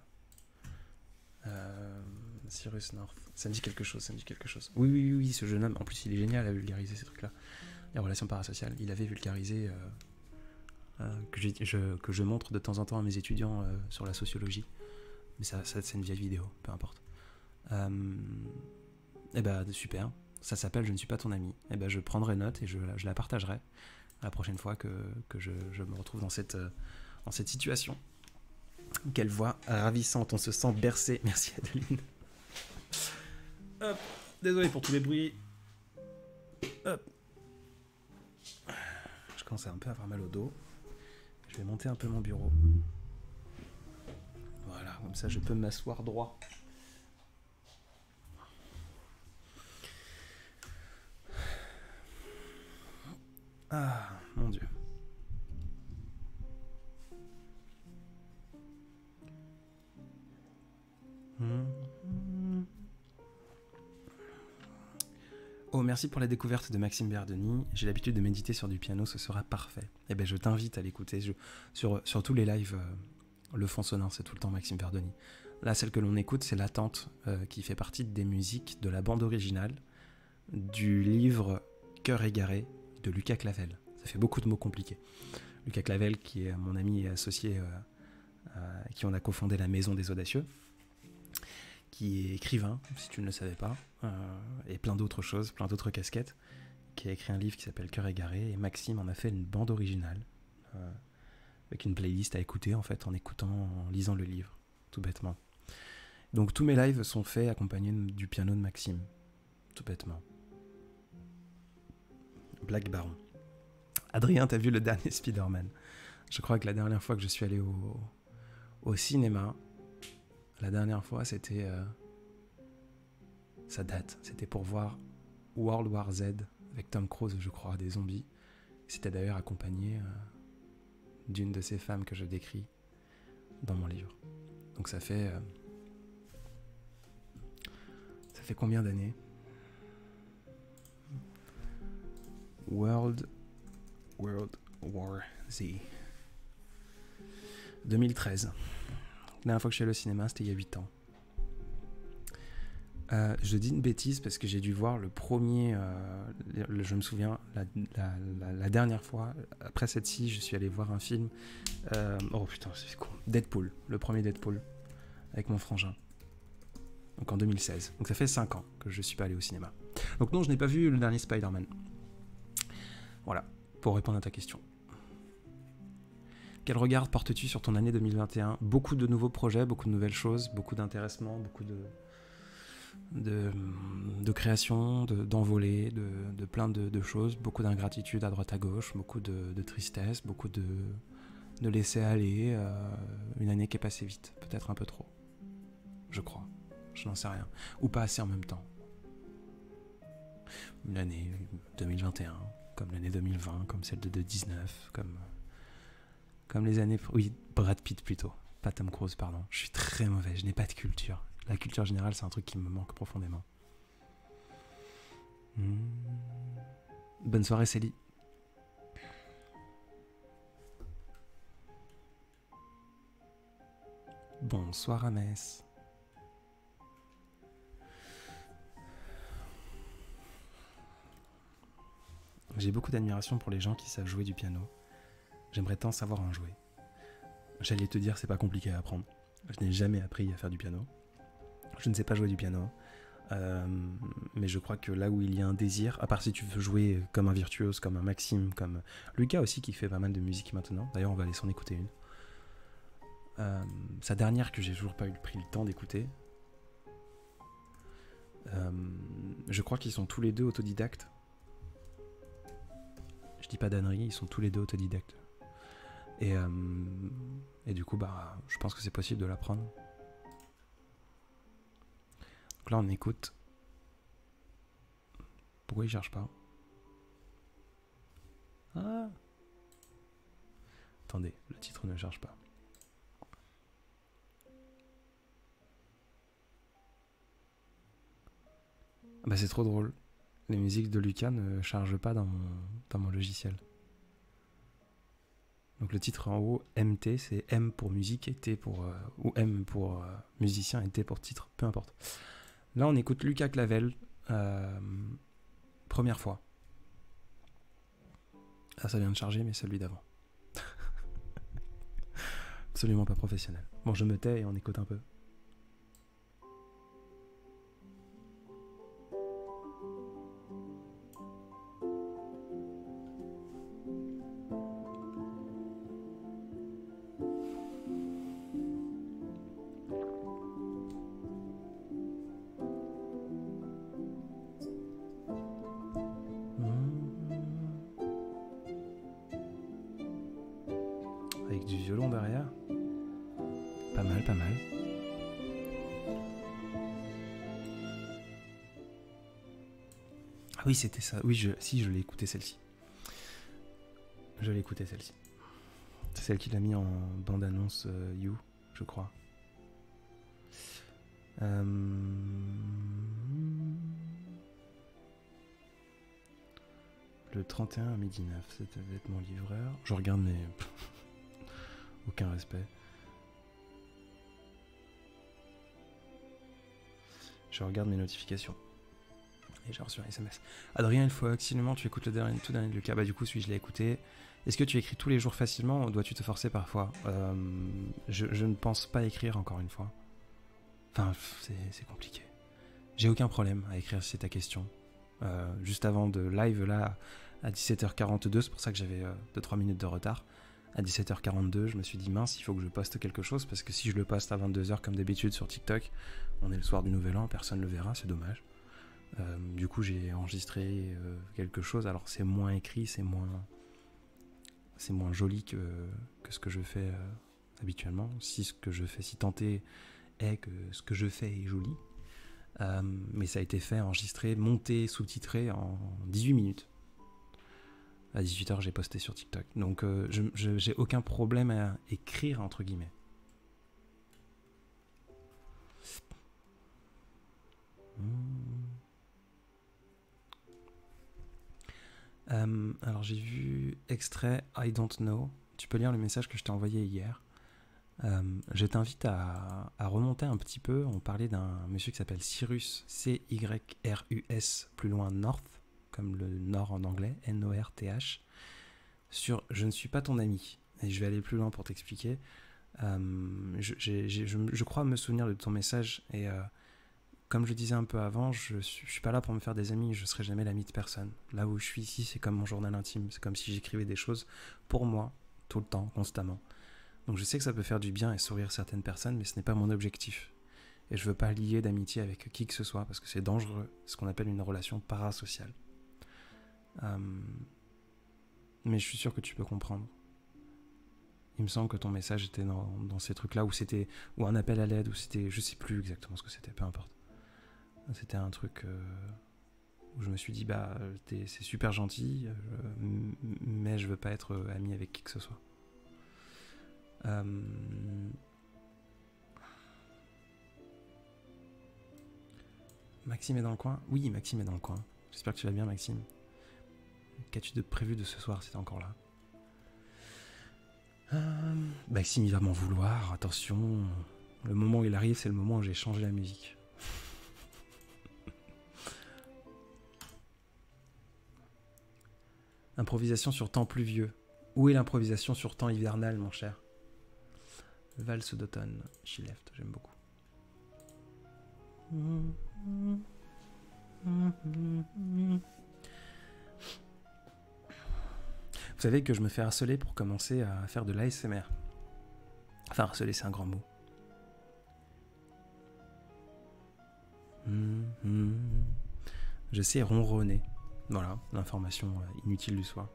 Cyrus North, ça me dit quelque chose, Oui, ce jeune homme, en plus il est génial à vulgariser ces trucs-là. Les relations parasociales, il avait vulgarisé, que je montre de temps en temps à mes étudiants sur la sociologie. Mais ça c'est une vieille vidéo, peu importe. Et bah super, ça s'appelle Je ne suis pas ton ami. Et bah je prendrai note et je la partagerai la prochaine fois que je me retrouve dans cette situation. Quelle voix ravissante, on se sent bercé. Merci Adeline. Hop, désolé pour tous les bruits. Hop. Je commence à un peu avoir mal au dos. Je vais monter un peu mon bureau. Voilà, comme ça je peux m'asseoir droit. Ah, mon Dieu. Oh, merci pour la découverte de Maxime Verdoni. J'ai l'habitude de méditer sur du piano, ce sera parfait. Eh ben, je t'invite à l'écouter. Sur tous les lives, le fond sonore, c'est tout le temps Maxime Verdoni. Là, celle que l'on écoute, c'est L'attente, qui fait partie des musiques de la bande originale du livre Cœur égaré de Lucas Clavel. Ça fait beaucoup de mots compliqués. Lucas Clavel, qui est mon ami et associé, qui on a cofondé la Maison des Audacieux, qui est écrivain, si tu ne le savais pas, et plein d'autres choses, plein d'autres casquettes, qui a écrit un livre qui s'appelle Cœur égaré, et Maxime en a fait une bande originale, avec une playlist à écouter, en fait, en lisant le livre, tout bêtement. Donc tous mes lives sont faits accompagnés du piano de Maxime, tout bêtement. Black Baron. Adrien, t'as vu le dernier Spider-Man? Je crois que la dernière fois que je suis allé au cinéma, la dernière fois, c'était... ça date. C'était pour voir World War Z avec Tom Cruise, je crois, des zombies. C'était d'ailleurs accompagné d'une de ces femmes que je décris dans mon livre. Donc ça fait... ça fait combien d'années? World War Z. 2013. La dernière fois que je suis allé au cinéma, c'était il y a 8 ans. Je dis une bêtise parce que j'ai dû voir le premier... je me souviens, la dernière fois, après cette-ci, je suis allé voir un film... oh putain, c'est con. Deadpool, le premier Deadpool, avec mon frangin. Donc en 2016. Donc ça fait 5 ans que je ne suis pas allé au cinéma. Donc non, je n'ai pas vu le dernier Spider-Man. Voilà, pour répondre à ta question. Quel regard portes-tu sur ton année 2021? Beaucoup de nouveaux projets, beaucoup de nouvelles choses, beaucoup d'intéressement, beaucoup de, de création, d'envolée, de plein de choses, beaucoup d'ingratitude à droite à gauche, beaucoup de tristesse, beaucoup de laisser aller, une année qui est passée vite, peut-être un peu trop, je crois, je n'en sais rien, ou pas assez en même temps. Une année 2021, comme l'année 2020, comme celle de 2019, comme les années... Oui, Brad Pitt plutôt, pas Tom Cruise, pardon. Je suis très mauvais, je n'ai pas de culture. La culture générale, c'est un truc qui me manque profondément. Bonne soirée, Célie. Bonsoir, Amès. J'ai beaucoup d'admiration pour les gens qui savent jouer du piano. J'aimerais tant savoir en jouer. J'allais te dire, c'est pas compliqué à apprendre. Je n'ai jamais appris à faire du piano. Je ne sais pas jouer du piano. Mais je crois que là où il y a un désir, à part si tu veux jouer comme un virtuose, comme un Maxime, comme Lucas aussi qui fait pas mal de musique maintenant. D'ailleurs, on va aller s'en écouter une. Sa dernière que j'ai toujours pas pris le temps d'écouter. Je crois qu'ils sont tous les deux autodidactes. Je dis pas d'ânerie, ils sont tous les deux autodidactes. Et du coup, bah, je pense que c'est possible de l'apprendre. Donc là, on écoute. Pourquoi il cherche pas? Ah. Attendez, le titre ne cherche pas. Bah c'est trop drôle. Les musiques de Lucas ne chargent pas dans mon logiciel. Donc le titre en haut, MT, c'est M pour musique et T pour... ou M pour musicien et T pour titre, peu importe. Là on écoute Lucas Clavel, première fois. Ah ça vient de charger mais celui d'avant. Absolument pas professionnel. Bon je me tais et on écoute un peu. Avec du violon derrière. Pas mal, pas mal. Ah oui, c'était ça. Oui, je l'ai écouté celle-ci. Je l'ai écouté celle-ci. C'est celle qu'il a mis en bande-annonce You, je crois. Le 31 à midi 9, c'était être mon livreur. Je regarde mais... aucun respect. Je regarde mes notifications. Et j'ai reçu un SMS. Adrien, il faut absolument tu écoutes le tout dernier de Lucas. Bah du coup, celui je l'ai écouté. Est-ce que tu écris tous les jours facilement ou dois-tu te forcer parfois? Je ne pense pas écrire encore une fois. Enfin, c'est compliqué. J'ai aucun problème à écrire si c'est ta question. Juste avant de live là, à 17h42, c'est pour ça que j'avais 2-3 minutes de retard. À 17h42, je me suis dit mince, il faut que je poste quelque chose parce que si je le poste à 22h comme d'habitude sur TikTok, on est le soir du Nouvel An, personne ne le verra, c'est dommage. Du coup, j'ai enregistré quelque chose. Alors, c'est moins écrit, c'est moins joli que ce que je fais habituellement. Si ce que je fais, si tenté est que ce que je fais est joli. Mais ça a été fait, enregistré, monté, sous-titré en 18 minutes. À 18h, j'ai posté sur TikTok. Donc, j'ai aucun problème à écrire, entre guillemets. Alors, j'ai vu extrait I Don't Know. Tu peux lire le message que je t'ai envoyé hier. Je t'invite à remonter un petit peu. On parlait d'un monsieur qui s'appelle Cyrus, C-Y-R-U-S, plus loin North, comme le Nord en anglais, N-O-R-T-H, sur Je ne suis pas ton ami. Et je vais aller plus loin pour t'expliquer. Je crois me souvenir de ton message et comme je disais un peu avant, je suis pas là pour me faire des amis, je serai jamais l'ami de personne. Là où je suis ici, c'est comme mon journal intime, c'est comme si j'écrivais des choses pour moi, tout le temps, constamment. Donc je sais que ça peut faire du bien et sourire certaines personnes, mais ce n'est pas mon objectif. Et je veux pas lier d'amitié avec qui que ce soit, parce que c'est dangereux, ce qu'on appelle une relation parasociale. Mais je suis sûr que tu peux comprendre. Il me semble que ton message était dans ces trucs-là, ou un appel à l'aide, ou c'était, je sais plus exactement ce que c'était, peu importe. C'était un truc où je me suis dit, bah, c'est super gentil, mais je veux pas être ami avec qui que ce soit. Maxime est dans le coin? Oui, Maxime est dans le coin. J'espère que tu vas bien, Maxime. Qu'as-tu de prévu de ce soir si t'es encore là? Maxime, il va m'en vouloir, attention. Le moment où il arrive, c'est le moment où j'ai changé la musique. Improvisation sur temps pluvieux. Où est l'improvisation sur temps hivernal, mon cher? Valse d'automne, She Left, j'aime beaucoup. Vous savez que je me fais harceler pour commencer à faire de l'ASMR. Enfin, harceler, c'est un grand mot. Je sais ronronner. Voilà, l'information inutile du soir.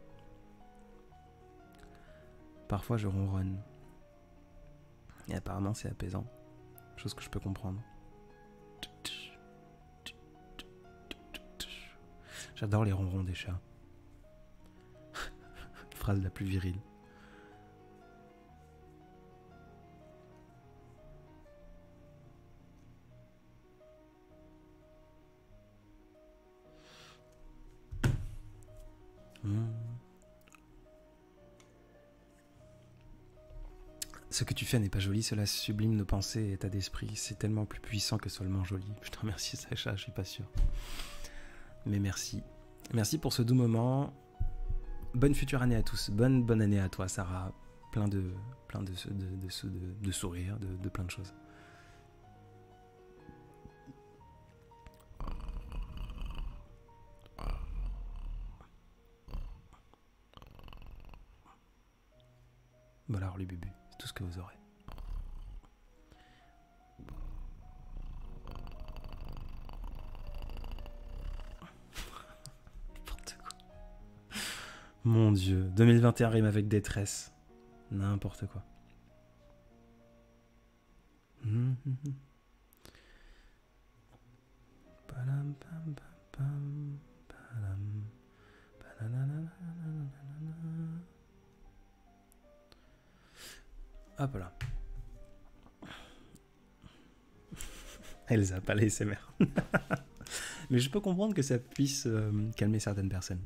Parfois, je ronronne. Et apparemment, c'est apaisant. Chose que je peux comprendre. J'adore les ronrons des chats. Phrase la plus virile. Ce que tu fais n'est pas joli, cela sublime nos pensées et états d'esprit. C'est tellement plus puissant que seulement joli. Je te remercie, Sacha, je suis pas sûr. Mais merci. Merci pour ce doux moment. Bonne future année à tous. Bonne année à toi, Sarah. Plein de sourires, de plein de choses. Voilà, alors les bébés, c'est tout ce que vous aurez. N'importe quoi. Mon Dieu, 2021 rime avec détresse. N'importe quoi. Hop là. Elsa, pas les SMR. Mais je peux comprendre que ça puisse calmer certaines personnes.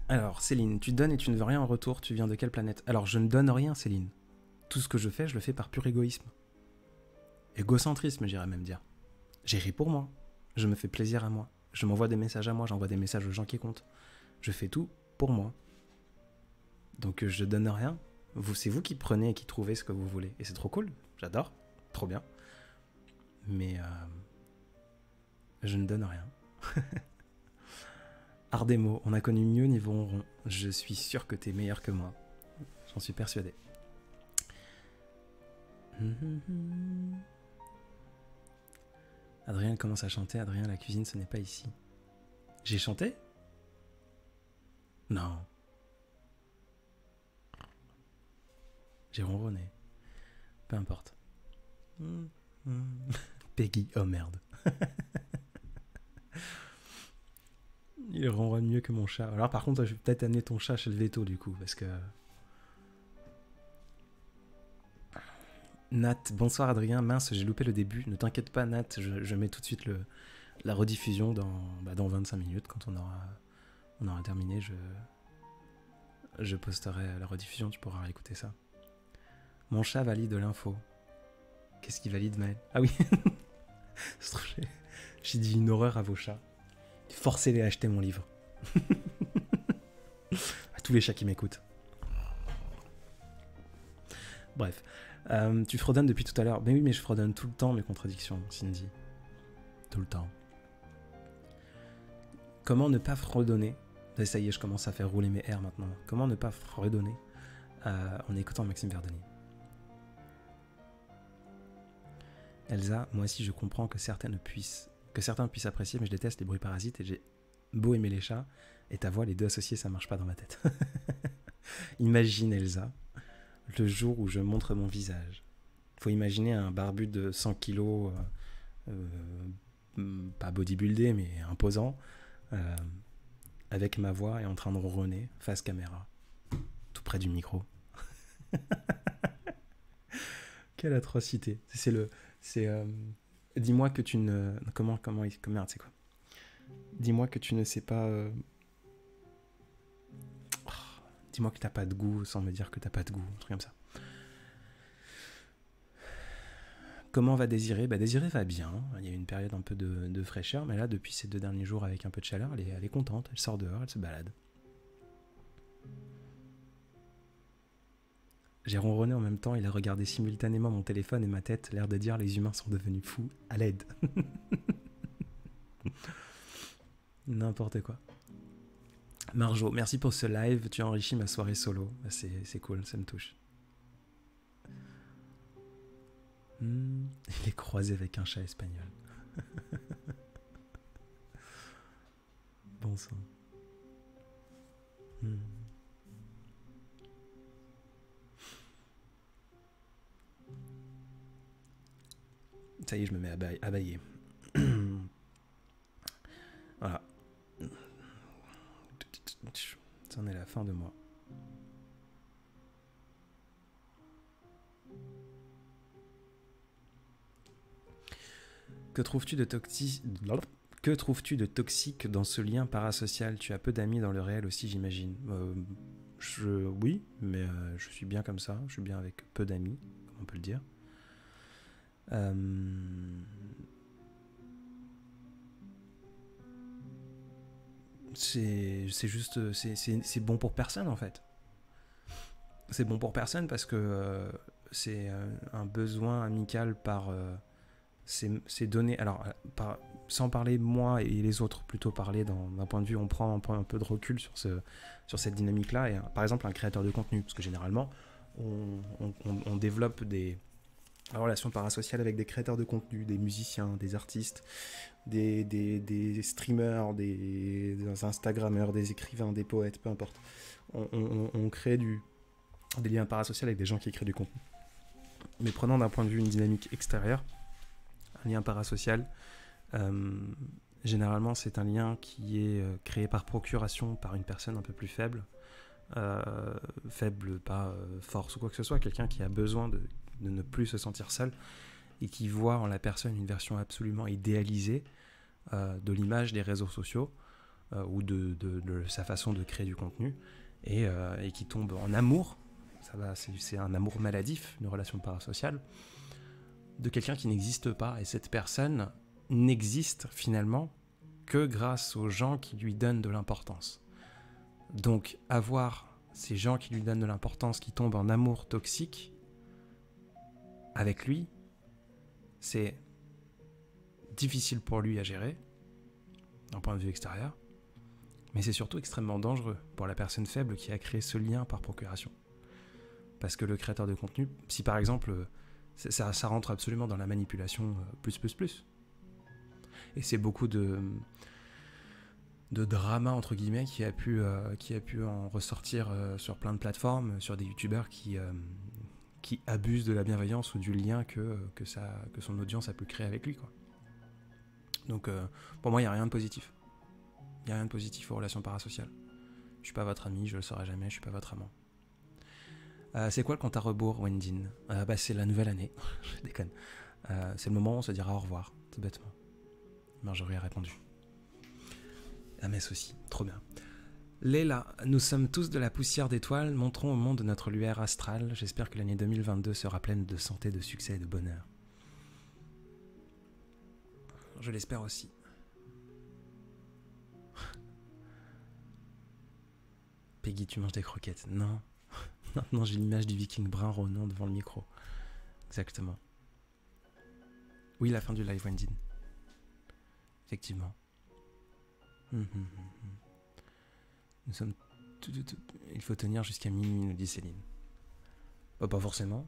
Alors, Céline, tu donnes et tu ne veux rien en retour. Tu viens de quelle planète? Alors, je ne donne rien, Céline. Tout ce que je le fais par pur égoïsme. Égocentrisme, j'irais même dire. J'ai ri pour moi. Je me fais plaisir à moi. Je m'envoie des messages à moi. J'envoie des messages aux gens qui comptent. Je fais tout pour moi. Donc, je donne rien. C'est vous qui prenez et qui trouvez ce que vous voulez. Et c'est trop cool. J'adore. Trop bien. Mais je ne donne rien. Ardemo, on a connu mieux niveau rond. Je suis sûr que t'es meilleur que moi. J'en suis persuadé. Adrien commence à chanter. Adrien, la cuisine, ce n'est pas ici. J'ai chanté? Non. J'ai ronronné. Peu importe. Peggy, oh merde. Il ronronne mieux que mon chat. Alors par contre, je vais peut-être amener ton chat chez le veto du coup, parce que... Nat, bonsoir Adrien, mince, j'ai loupé le début. Ne t'inquiète pas Nat, je mets tout de suite la rediffusion dans 25 minutes. Quand on aura terminé, je posterai la rediffusion, tu pourras écouter ça. Mon chat valide l'info. Qu'est-ce qu'il valide, Maël? Ah oui. J'ai dit une horreur à vos chats. Forcez-les à acheter mon livre. À tous les chats qui m'écoutent. Bref. Tu fredonnes depuis tout à l'heure. Mais oui, mais je fredonne tout le temps mes contradictions, Cindy. Tout le temps. Comment ne pas fredonner? Ça y est, je commence à faire rouler mes airs maintenant. Comment ne pas fredonner en écoutant Maxime Verdoni. Elsa, moi aussi je comprends que certains puissent apprécier, mais je déteste les bruits parasites et j'ai beau aimer les chats et ta voix, les deux associés, ça marche pas dans ma tête. Imagine Elsa, le jour où je montre mon visage. Faut imaginer un barbu de 100 kilos, pas bodybuildé, mais imposant, avec ma voix et en train de ronronner, face caméra, tout près du micro. Quelle atrocité. Dis-moi que tu ne... Merde, c'est quoi? Dis-moi que tu ne sais pas... dis-moi que t'as pas de goût sans me dire que t'as pas de goût, un truc comme ça. Comment va Désiré? Désiré va bien. Il y a eu une période un peu de fraîcheur, mais là, depuis ces 2 derniers jours avec un peu de chaleur, elle est contente. Elle sort dehors, elle se balade. J'ai ronronné en même temps, il a regardé simultanément mon téléphone et ma tête, l'air de dire les humains sont devenus fous, à l'aide. N'importe quoi. Marjo, merci pour ce live, tu as enrichi ma soirée solo. C'est cool, ça me touche. Il est croisé avec un chat espagnol. Bon sang. Ça y est, je me mets à bailler. Voilà. C'en est la fin de moi. Que trouves-tu de toxique dans ce lien parasocial? Tu as peu d'amis dans le réel aussi, j'imagine. Oui, mais je suis bien comme ça. Je suis bien avec peu d'amis, comme on peut le dire. C'est juste... C'est bon pour personne, en fait. C'est bon pour personne parce que c'est un besoin amical par... ces données... Alors, sans parler moi et les autres, plutôt parler d'un point de vue, on prend un peu de recul sur cette dynamique-là. Et, par exemple, un créateur de contenu, parce que généralement, on développe des relations parasociales avec des créateurs de contenu, des musiciens, des artistes, des streamers, des Instagrammeurs, des écrivains, des poètes, peu importe. On crée des liens parasociaux avec des gens qui créent du contenu. Mais prenant d'un point de vue une dynamique extérieure, un lien parasocial, généralement c'est un lien qui est créé par procuration par une personne un peu plus faible, faible, pas force ou quoi que ce soit, quelqu'un qui a besoin de ne plus se sentir seul et qui voit en la personne une version absolument idéalisée de l'image des réseaux sociaux ou de sa façon de créer du contenu et qui tombe en amour. C'est un amour maladif, une relation parasociale, de quelqu'un qui n'existe pas. Et cette personne n'existe finalement que grâce aux gens qui lui donnent de l'importance. Donc avoir ces gens qui lui donnent de l'importance, qui tombent en amour toxique avec lui, c'est difficile pour lui à gérer, d'un point de vue extérieur, mais c'est surtout extrêmement dangereux pour la personne faible qui a créé ce lien par procuration. Parce que le créateur de contenu, si par exemple, ça rentre absolument dans la manipulation plus. Et c'est beaucoup de drama, entre guillemets, qui a pu en ressortir sur plein de plateformes, sur des youtubeurs qui abusent de la bienveillance ou du lien que son audience a pu créer avec lui, quoi. Donc, pour moi, il n'y a rien de positif. Il n'y a rien de positif aux relations parasociales. Je suis pas votre ami, je le serai jamais, je suis pas votre amant. C'est quoi le compte à rebours, Wendine? C'est la nouvelle année. Je déconne. C'est le moment où on se dira au revoir, tout bêtement. Marjorie a répondu. Amès aussi, trop bien. Léla, nous sommes tous de la poussière d'étoiles, montrons au monde notre lueur astrale. J'espère que l'année 2022 sera pleine de santé, de succès et de bonheur. Je l'espère aussi. Peggy, tu manges des croquettes? Non. Maintenant, j'ai l'image du viking brun rônant devant le micro. Exactement. Oui, la fin du live, Wendine. Effectivement. Nous sommes... Il faut tenir jusqu'à minuit, nous dit Céline. Bah, pas forcément.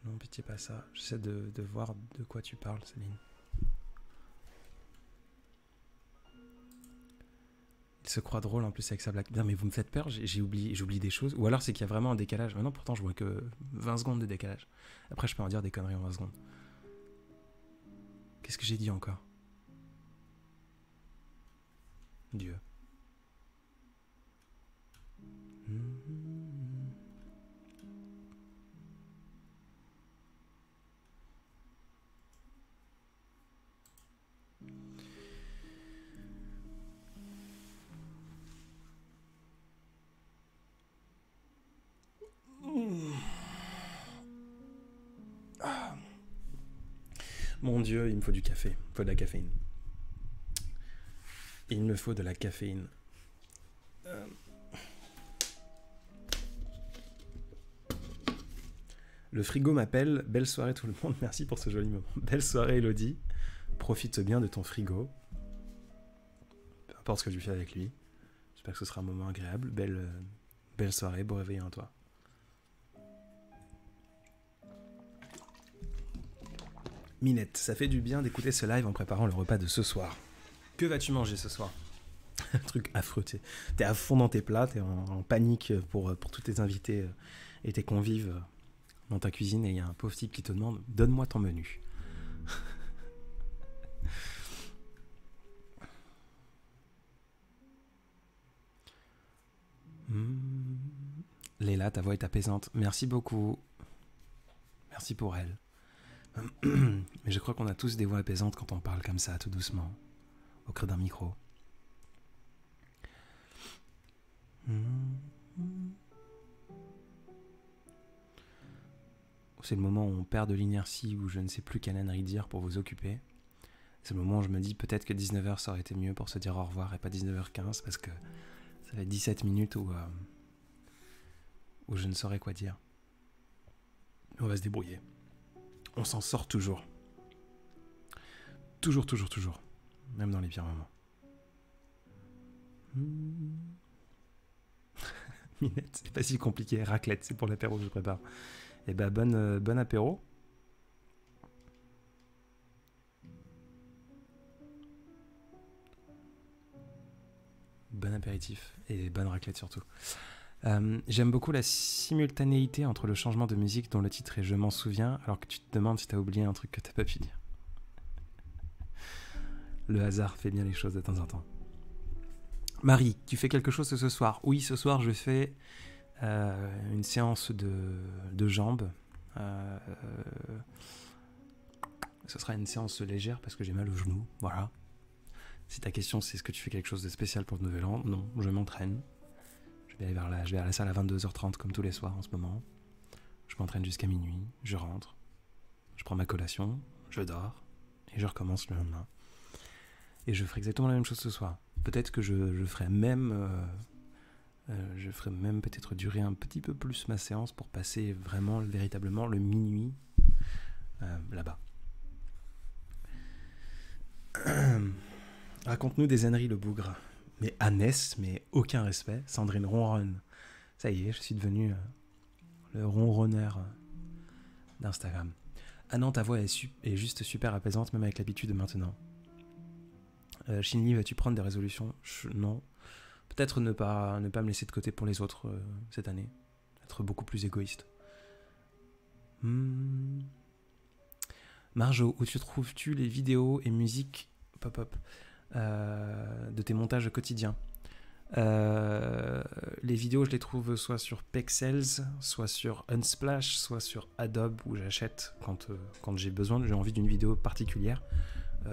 Non, pitié, pas ça. J'essaie de voir de quoi tu parles, Céline. Il se croit drôle en plus avec sa blague. Non, mais vous me faites peur, j'oublie des choses. Ou alors c'est qu'il y a vraiment un décalage. Maintenant, pourtant, je vois que 20 secondes de décalage. Après, je peux en dire des conneries en 20 secondes. Qu'est-ce que j'ai dit encore? Dieu. Mon Dieu, il me faut du café. Il me faut de la caféine. Il me faut de la caféine. Le frigo m'appelle. Belle soirée tout le monde. Merci pour ce joli moment. Belle soirée Elodie. Profite bien de ton frigo. Peu importe ce que tu fais avec lui. J'espère que ce sera un moment agréable. Belle soirée. Beau réveil à toi. Minette, ça fait du bien d'écouter ce live en préparant le repas de ce soir. Que vas-tu manger ce soir? Un truc affreux, t'es à fond dans tes plats, t'es en panique pour tous tes invités et tes convives dans ta cuisine et il y a un pauvre type qui te demande « Donne-moi ton menu ». Léla, ta voix est apaisante. Merci beaucoup. Merci pour elle. Mais je crois qu'on a tous des voix apaisantes quand on parle comme ça, tout doucement, au creux d'un micro. C'est le moment où on perd de l'inertie, où je ne sais plus quelle ânerie dire pour vous occuper. C'est le moment où je me dis peut-être que 19h ça aurait été mieux pour se dire au revoir et pas 19h15 parce que ça fait 17 minutes où je ne saurais quoi dire. On va se débrouiller. On s'en sort toujours. Toujours. Même dans les pires moments. Minette, c'est pas si compliqué. Raclette, c'est pour l'apéro que je prépare. Et bah bon apéro. Bon apéritif et bonne raclette surtout. J'aime beaucoup la simultanéité entre le changement de musique dont le titre est Je m'en souviens alors que tu te demandes si t'as oublié un truc que t'as pas pu dire. Le hasard fait bien les choses de temps en temps. Marie, tu fais quelque chose ce soir? Oui, ce soir je fais une séance de jambes. Ce sera une séance légère parce que j'ai mal au genou. Voilà. Si ta question c'est est-ce que tu fais quelque chose de spécial pour le nouvel an? Non, je m'entraîne. Je vais à la salle à 22h30 comme tous les soirs en ce moment. Je m'entraîne jusqu'à minuit, je rentre, je prends ma collation, je dors et je recommence le lendemain. Et je ferai exactement la même chose ce soir. Peut-être que je ferai même peut-être durer un petit peu plus ma séance pour passer vraiment, véritablement le minuit là-bas. Raconte-nous des âneries, le bougre. Mais Annès, mais aucun respect. Sandrine ronronne. Ça y est, je suis devenu le ronronneur d'Instagram. Ah non, ta voix est juste super apaisante, même avec l'habitude maintenant. Shinli, vas-tu prendre des résolutions? Non. Peut-être ne pas me laisser de côté pour les autres cette année. Être beaucoup plus égoïste. Marjo, où tu trouves-tu les vidéos et musiques pop-up de tes montages quotidiens? Les vidéos, je les trouve soit sur Pexels, soit sur Unsplash, soit sur Adobe, où j'achète quand j'ai envie d'une vidéo particulière.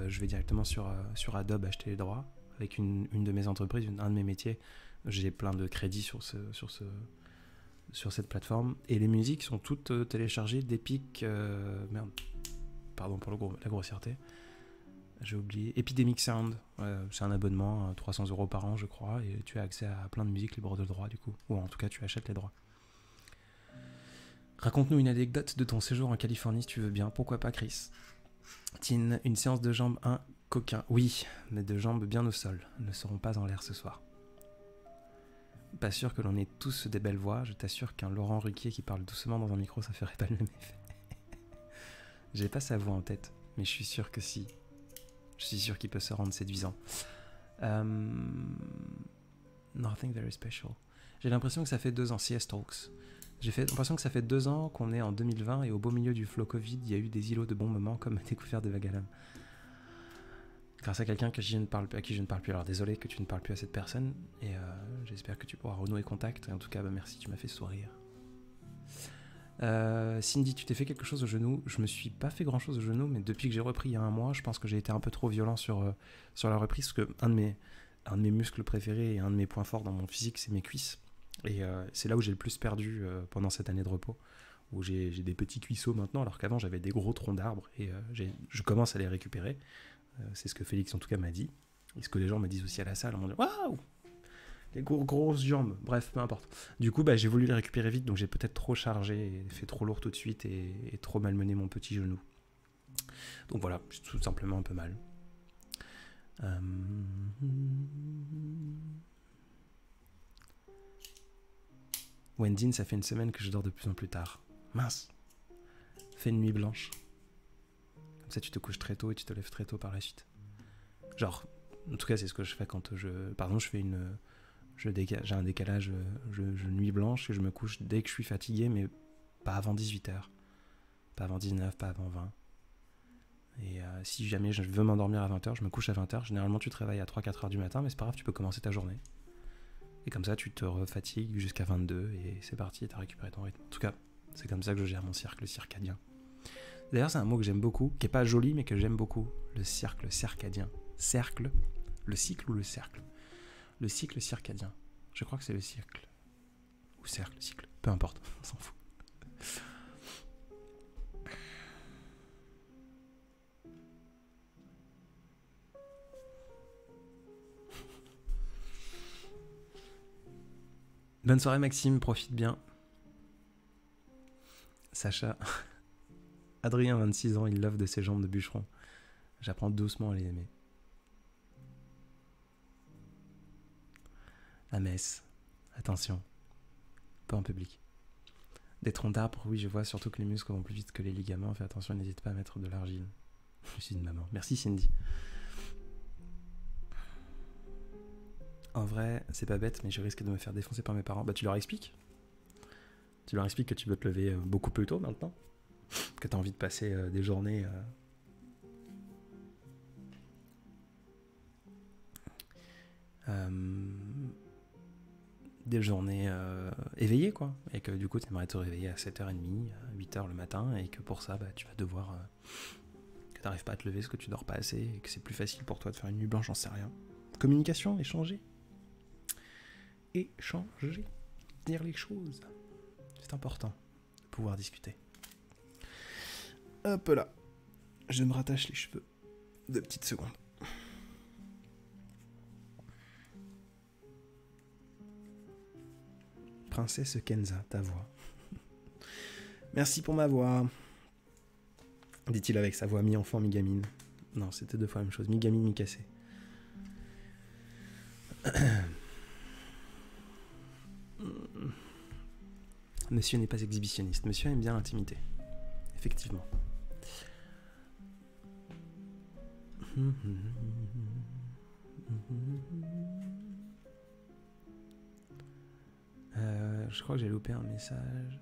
Je vais directement sur Adobe acheter les droits. Avec une de mes entreprises, un de mes métiers, j'ai plein de crédits sur cette plateforme. Et les musiques sont toutes téléchargées d'Epic... merde, pardon pour la grossièreté. J'ai oublié. Epidemic Sound, c'est un abonnement, 300 € par an je crois, et tu as accès à plein de musiques libres de droit du coup. Ou en tout cas tu achètes les droits. Raconte-nous une anecdote de ton séjour en Californie si tu veux bien, pourquoi pas Chris? Tine, une séance de jambes, un coquin. Oui, mais de jambes bien au sol, elles ne seront pas en l'air ce soir. pas sûr que l'on ait tous des belles voix. Je t'assure qu'un Laurent Ruquier qui parle doucement dans un micro, ça ferait pas le même effet. J'ai pas sa voix en tête, mais je suis sûr que si. Je suis sûr qu'il peut se rendre séduisant. Nothing very special. J'ai l'impression que ça fait 2 ans, CS Talks. J'ai l'impression que ça fait 2 ans qu'on est en 2020 et au beau milieu du flow Covid, il y a eu des îlots de bons moments comme ma découverte de Vagalam. Grâce à quelqu'un à qui je ne parle plus. Alors désolé que tu ne parles plus à cette personne et j'espère que tu pourras renouer contact. Et en tout cas, merci, tu m'as fait sourire. Cindy, tu t'es fait quelque chose au genou? Je me suis pas fait grand chose au genou, mais depuis que j'ai repris il y a 1 mois, je pense que j'ai été un peu trop violent sur la reprise, parce que un de mes muscles préférés et un de mes points forts dans mon physique, c'est mes cuisses. Et c'est là où j'ai le plus perdu pendant cette année de repos, où j'ai des petits cuisseaux maintenant, alors qu'avant j'avais des gros troncs d'arbres, et je commence à les récupérer. C'est ce que Félix en tout cas m'a dit, et ce que les gens me disent aussi à la salle, on me dit waouh, les grosses jambes, bref, peu importe. Du coup, j'ai voulu les récupérer vite, donc j'ai peut-être trop chargé, et fait trop lourd tout de suite, et trop malmené mon petit genou. Donc voilà, j'ai tout simplement un peu mal. Wendine, ça fait 1 semaine que je dors de plus en plus tard. Mince. Fais une nuit blanche. Comme ça, tu te couches très tôt et tu te lèves très tôt par la suite. Genre, en tout cas, c'est ce que je fais quand pardon, je fais j'ai un décalage, je nuit blanche et je me couche dès que je suis fatigué, mais pas avant 18h. Pas avant 19, pas avant 20. Et si jamais je veux m'endormir à 20h, je me couche à 20h. Généralement, tu te réveilles à 3-4h du matin, mais c'est pas grave, tu peux commencer ta journée. Et comme ça, tu te refatigues jusqu'à 22 et c'est parti, t'as récupéré ton rythme. En tout cas, c'est comme ça que je gère mon cercle circadien. D'ailleurs, c'est un mot que j'aime beaucoup, qui est pas joli, mais que j'aime beaucoup. Le cercle circadien. Cercle, le cycle ou le cercle? Le cycle circadien. Je crois que c'est le cycle. Ou cercle, cycle. Peu importe, on s'en fout. Bonne soirée Maxime, profite bien. Sacha. Adrien, 26 ans, il love de ses jambes de bûcheron. J'apprends doucement à les aimer. À Metz, attention, pas en public. Des troncs d'arbres, oui je vois, surtout que les muscles vont plus vite que les ligaments. Fais attention, n'hésite pas à mettre de l'argile. Je suis une maman. Merci Cindy. En vrai, c'est pas bête, mais je risque de me faire défoncer par mes parents. Tu leur expliques. Tu leur expliques que tu veux te lever beaucoup plus tôt maintenant. Que tu as envie de passer des journées... des journées éveillées, quoi. Et que du coup, tu aimerais te réveiller à 7h30, 8h le matin, et que pour ça, tu vas devoir... que tu n'arrives pas à te lever parce que tu dors pas assez, et que c'est plus facile pour toi de faire une nuit blanche, j'en sais rien. Communication, échanger. Échanger. Dire les choses. C'est important de pouvoir discuter. Hop là. Je me rattache les cheveux. 2 petites secondes. Princesse Kenza, ta voix. Merci pour ma voix. Dit-il avec sa voix mi-enfant, mi-gamine. Non, c'était 2 fois la même chose. Mi-gamine, mi-cassé. Monsieur n'est pas exhibitionniste. Monsieur aime bien l'intimité. Effectivement. Je crois que j'ai loupé un message.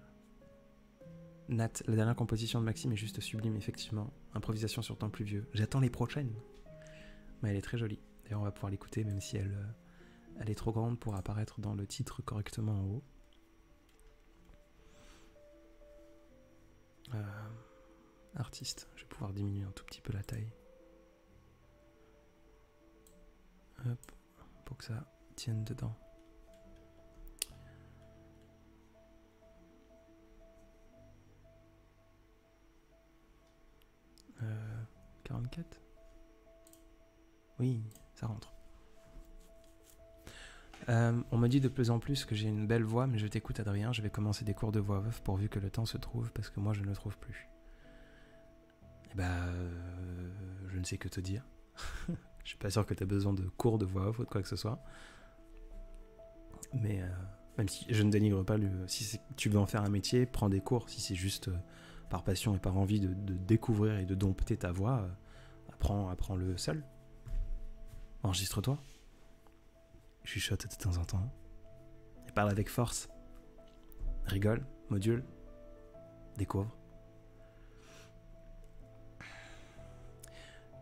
Nat, la dernière composition de Maxime est juste sublime, effectivement. Improvisation sur temps pluvieux. J'attends les prochaines. Mais elle est très jolie. D'ailleurs, on va pouvoir l'écouter, même si elle est trop grande pour apparaître dans le titre correctement en haut. Artiste. Je vais pouvoir diminuer un tout petit peu la taille. Hop, pour que ça tienne dedans. Euh, 44 ? Oui, ça rentre. On me dit de plus en plus que j'ai une belle voix, mais je t'écoute Adrien, je vais commencer des cours de voix off pourvu que le temps se trouve, parce que moi je ne le trouve plus. Et je ne sais que te dire. Je suis pas sûr que tu as besoin de cours de voix off ou de quoi que ce soit. Mais même si je ne dénigre pas, si tu veux en faire un métier, prends des cours. Si c'est juste par passion et par envie de découvrir et de dompter ta voix, apprends-le seul. Enregistre-toi. Chuchote de temps en temps. Et parle avec force. Rigole, module, découvre.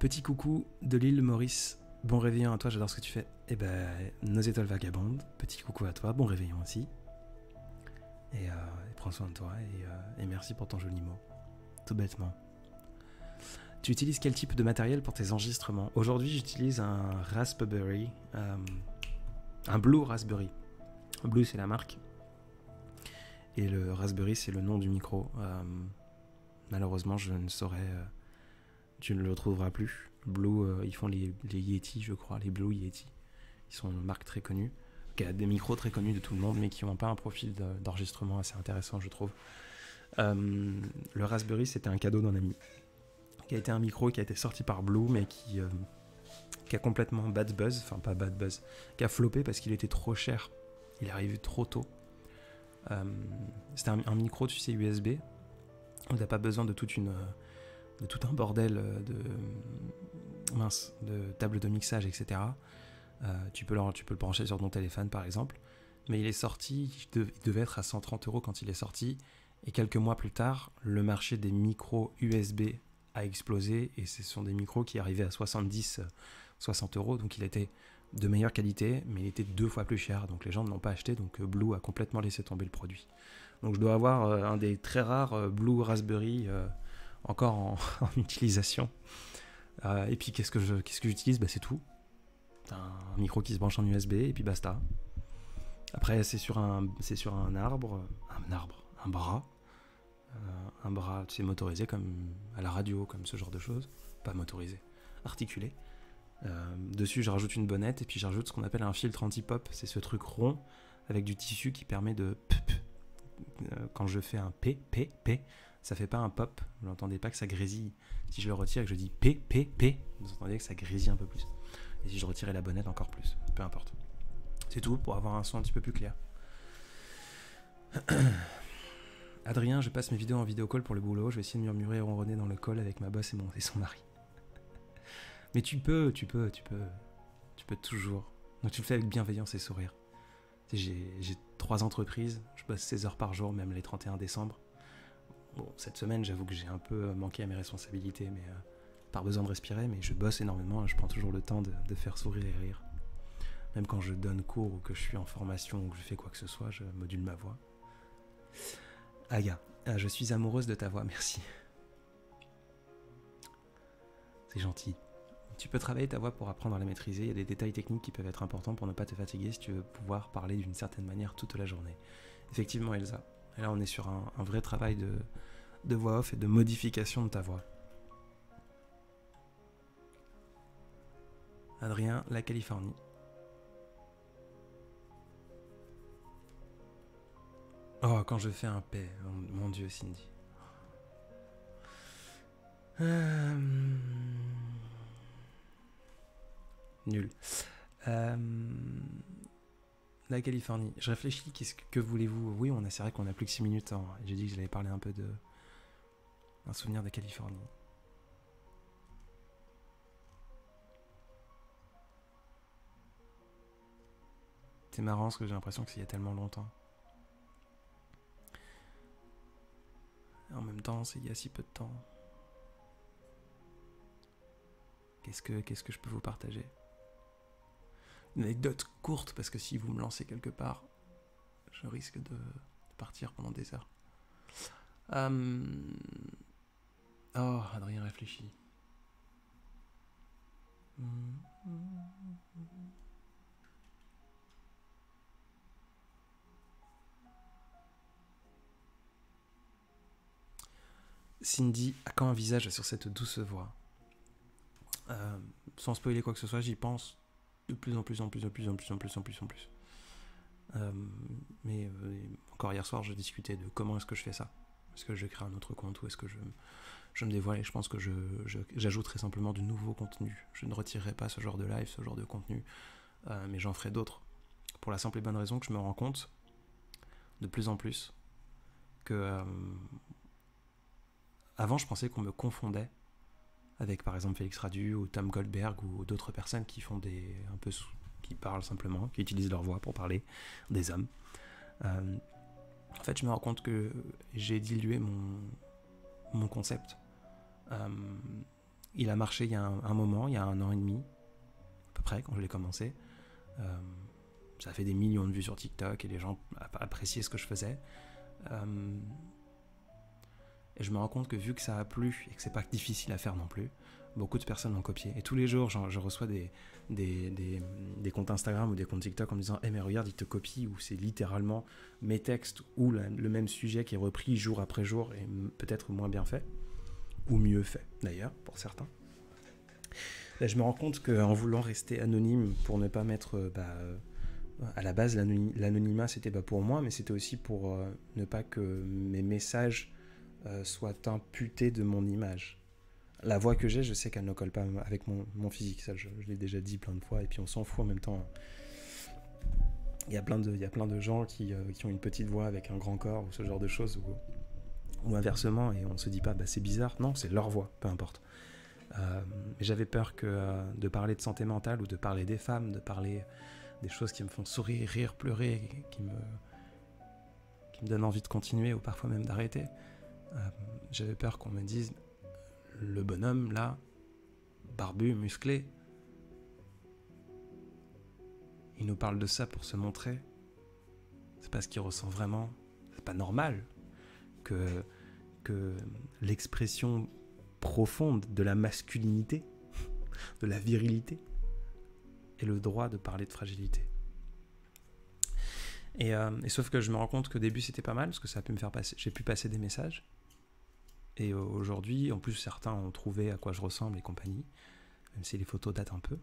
Petit coucou de l'île Maurice. Bon réveillon à toi, j'adore ce que tu fais. Eh ben, nos étoiles vagabondes. Petit coucou à toi, bon réveillon aussi. Et prends soin de toi et merci pour ton joli mot. Tout bêtement. Tu utilises quel type de matériel pour tes enregistrements? Aujourd'hui, j'utilise un Raspberry, un Blue Raspberry. Blue, c'est la marque. Et le Raspberry, c'est le nom du micro. Malheureusement, je ne saurais... tu ne le retrouveras plus. Blue, ils font les Yeti, je crois, les Blue Yeti. Ils sont une marque très connue, qui a des micros très connus de tout le monde, mais qui n'ont pas un profil d'enregistrement assez intéressant, je trouve. Le Raspberry, c'était un cadeau d'un ami, qui a été un micro qui a été sorti par Blue, mais qui a complètement bad buzz, enfin pas bad buzz, qui a floppé parce qu'il était trop cher. Il est arrivé trop tôt. C'était un micro, tu sais, USB, où tu n'as pas besoin de tout un bordel de table de mixage, etc. Tu peux le brancher sur ton téléphone, par exemple. Mais il est sorti, il devait être à 130 € quand il est sorti. Et quelques mois plus tard, le marché des micros USB a explosé. Et ce sont des micros qui arrivaient à 70-60 €. Donc il était de meilleure qualité, mais il était 2 fois plus cher. Donc les gens ne l'ont pas acheté. Donc Blue a complètement laissé tomber le produit. Donc je dois avoir un des très rares Blue Raspberry encore en utilisation. Et puis qu'est-ce que j'utilise? C'est tout. Un micro qui se branche en USB et puis basta. Après c'est sur un arbre, un bras, tu sais, motorisé comme à la radio, comme ce genre de choses. Pas motorisé, articulé. Dessus je rajoute une bonnette et puis j'ajoute ce qu'on appelle un filtre anti-pop. C'est ce truc rond avec du tissu qui permet de quand je fais un P, ça fait pas un pop, vous n'entendez pas que ça grésille. Si je le retire et que je dis P, vous entendez que ça grésille un peu plus. Et si je retirais la bonnette, encore plus, peu importe. C'est tout pour avoir un son un petit peu plus clair. Adrien, je passe mes vidéos en vidéo call pour le boulot, je vais essayer de murmurer et ronronner dans le call avec ma boss et son mari. Mais tu peux toujours. Donc tu le fais avec bienveillance et sourire. J'ai 3 entreprises, je bosse 16 heures par jour, même les 31 décembre. Bon, cette semaine, j'avoue que j'ai un peu manqué à mes responsabilités, mais par besoin de respirer, mais je bosse énormément, je prends toujours le temps de faire sourire et rire. Même quand je donne cours ou que je suis en formation ou que je fais quoi que ce soit, je module ma voix. Aga, je suis amoureuse de ta voix, merci. C'est gentil. Tu peux travailler ta voix pour apprendre à la maîtriser. Il y a des détails techniques qui peuvent être importants pour ne pas te fatiguer si tu veux pouvoir parler d'une certaine manière toute la journée. Effectivement, Elsa. Et là, on est sur un vrai travail de voix off et de modification de ta voix. Adrien, la Californie. Oh, quand je fais un P, mon Dieu, Cindy. Nul. La Californie. Je réfléchis, que voulez-vous? Oui, c'est vrai qu'on a plus que 6 minutes. J'ai dit que j'allais parler un peu d'un souvenir de Californie. C'est marrant parce que j'ai l'impression que c'est il y a tellement longtemps. Et en même temps, c'est il y a si peu de temps. Qu'est-ce que je peux vous partager? Une anecdote courte, parce que si vous me lancez quelque part, je risque de partir pendant des heures. Oh, Adrien réfléchit. Cindy a quand un visage sur cette douce voix. Sans spoiler quoi que ce soit, j'y pense de plus en plus. Mais encore hier soir, je discutais de comment est-ce que je fais ça. Est-ce que je crée un autre compte ou est-ce que je me dévoile? Et je pense que j'ajouterai simplement de nouveaux contenus. Je ne retirerai pas ce genre de live, ce genre de contenu, mais j'en ferai d'autres pour la simple et bonne raison que je me rends compte de plus en plus que avant je pensais qu'on me confondait avec par exemple Félix Radu ou Tom Goldberg ou d'autres personnes qui font qui parlent simplement, qui utilisent leur voix pour parler des hommes. En fait, je me rends compte que j'ai dilué mon concept. Il a marché il y a un moment, il y a 1 an et demi, à peu près, quand je l'ai commencé. Ça a fait des millions de vues sur TikTok et les gens appréciaient ce que je faisais. Et je me rends compte que vu que ça a plu et que c'est pas difficile à faire non plus, beaucoup de personnes l'ont copié. Et tous les jours, je reçois des comptes Instagram ou des comptes TikTok en me disant « Eh mais regarde, ils te copient » où c'est littéralement mes textes ou le même sujet qui est repris jour après jour et peut-être moins bien fait, ou mieux fait d'ailleurs, pour certains. Là, je me rends compte qu'en voulant rester anonyme pour ne pas mettre... à la base, l'anonymat, c'était pour moi, mais c'était aussi pour ne pas que mes messages soient imputés de mon image. La voix que j'ai, je sais qu'elle ne colle pas avec mon physique, ça je l'ai déjà dit plein de fois, et puis on s'en fout en même temps. Il y a plein de gens qui ont une petite voix avec un grand corps, ou ce genre de choses, ou inversement, et on se dit pas, c'est bizarre, non, c'est leur voix, peu importe. Mais j'avais peur de parler de santé mentale, ou de parler des femmes, de parler des choses qui me font sourire, rire, pleurer, qui me donnent envie de continuer, ou parfois même d'arrêter. J'avais peur qu'on me dise le bonhomme là, barbu, musclé, il nous parle de ça pour se montrer. C'est pas ce qu'il ressent vraiment. C'est pas normal que l'expression profonde de la masculinité, de la virilité, ait le droit de parler de fragilité. Et sauf que je me rends compte qu'au début c'était pas mal parce que ça a pu me faire passer, j'ai pu passer des messages. Et aujourd'hui, en plus certains ont trouvé à quoi je ressemble et compagnie, même si les photos datent un peu.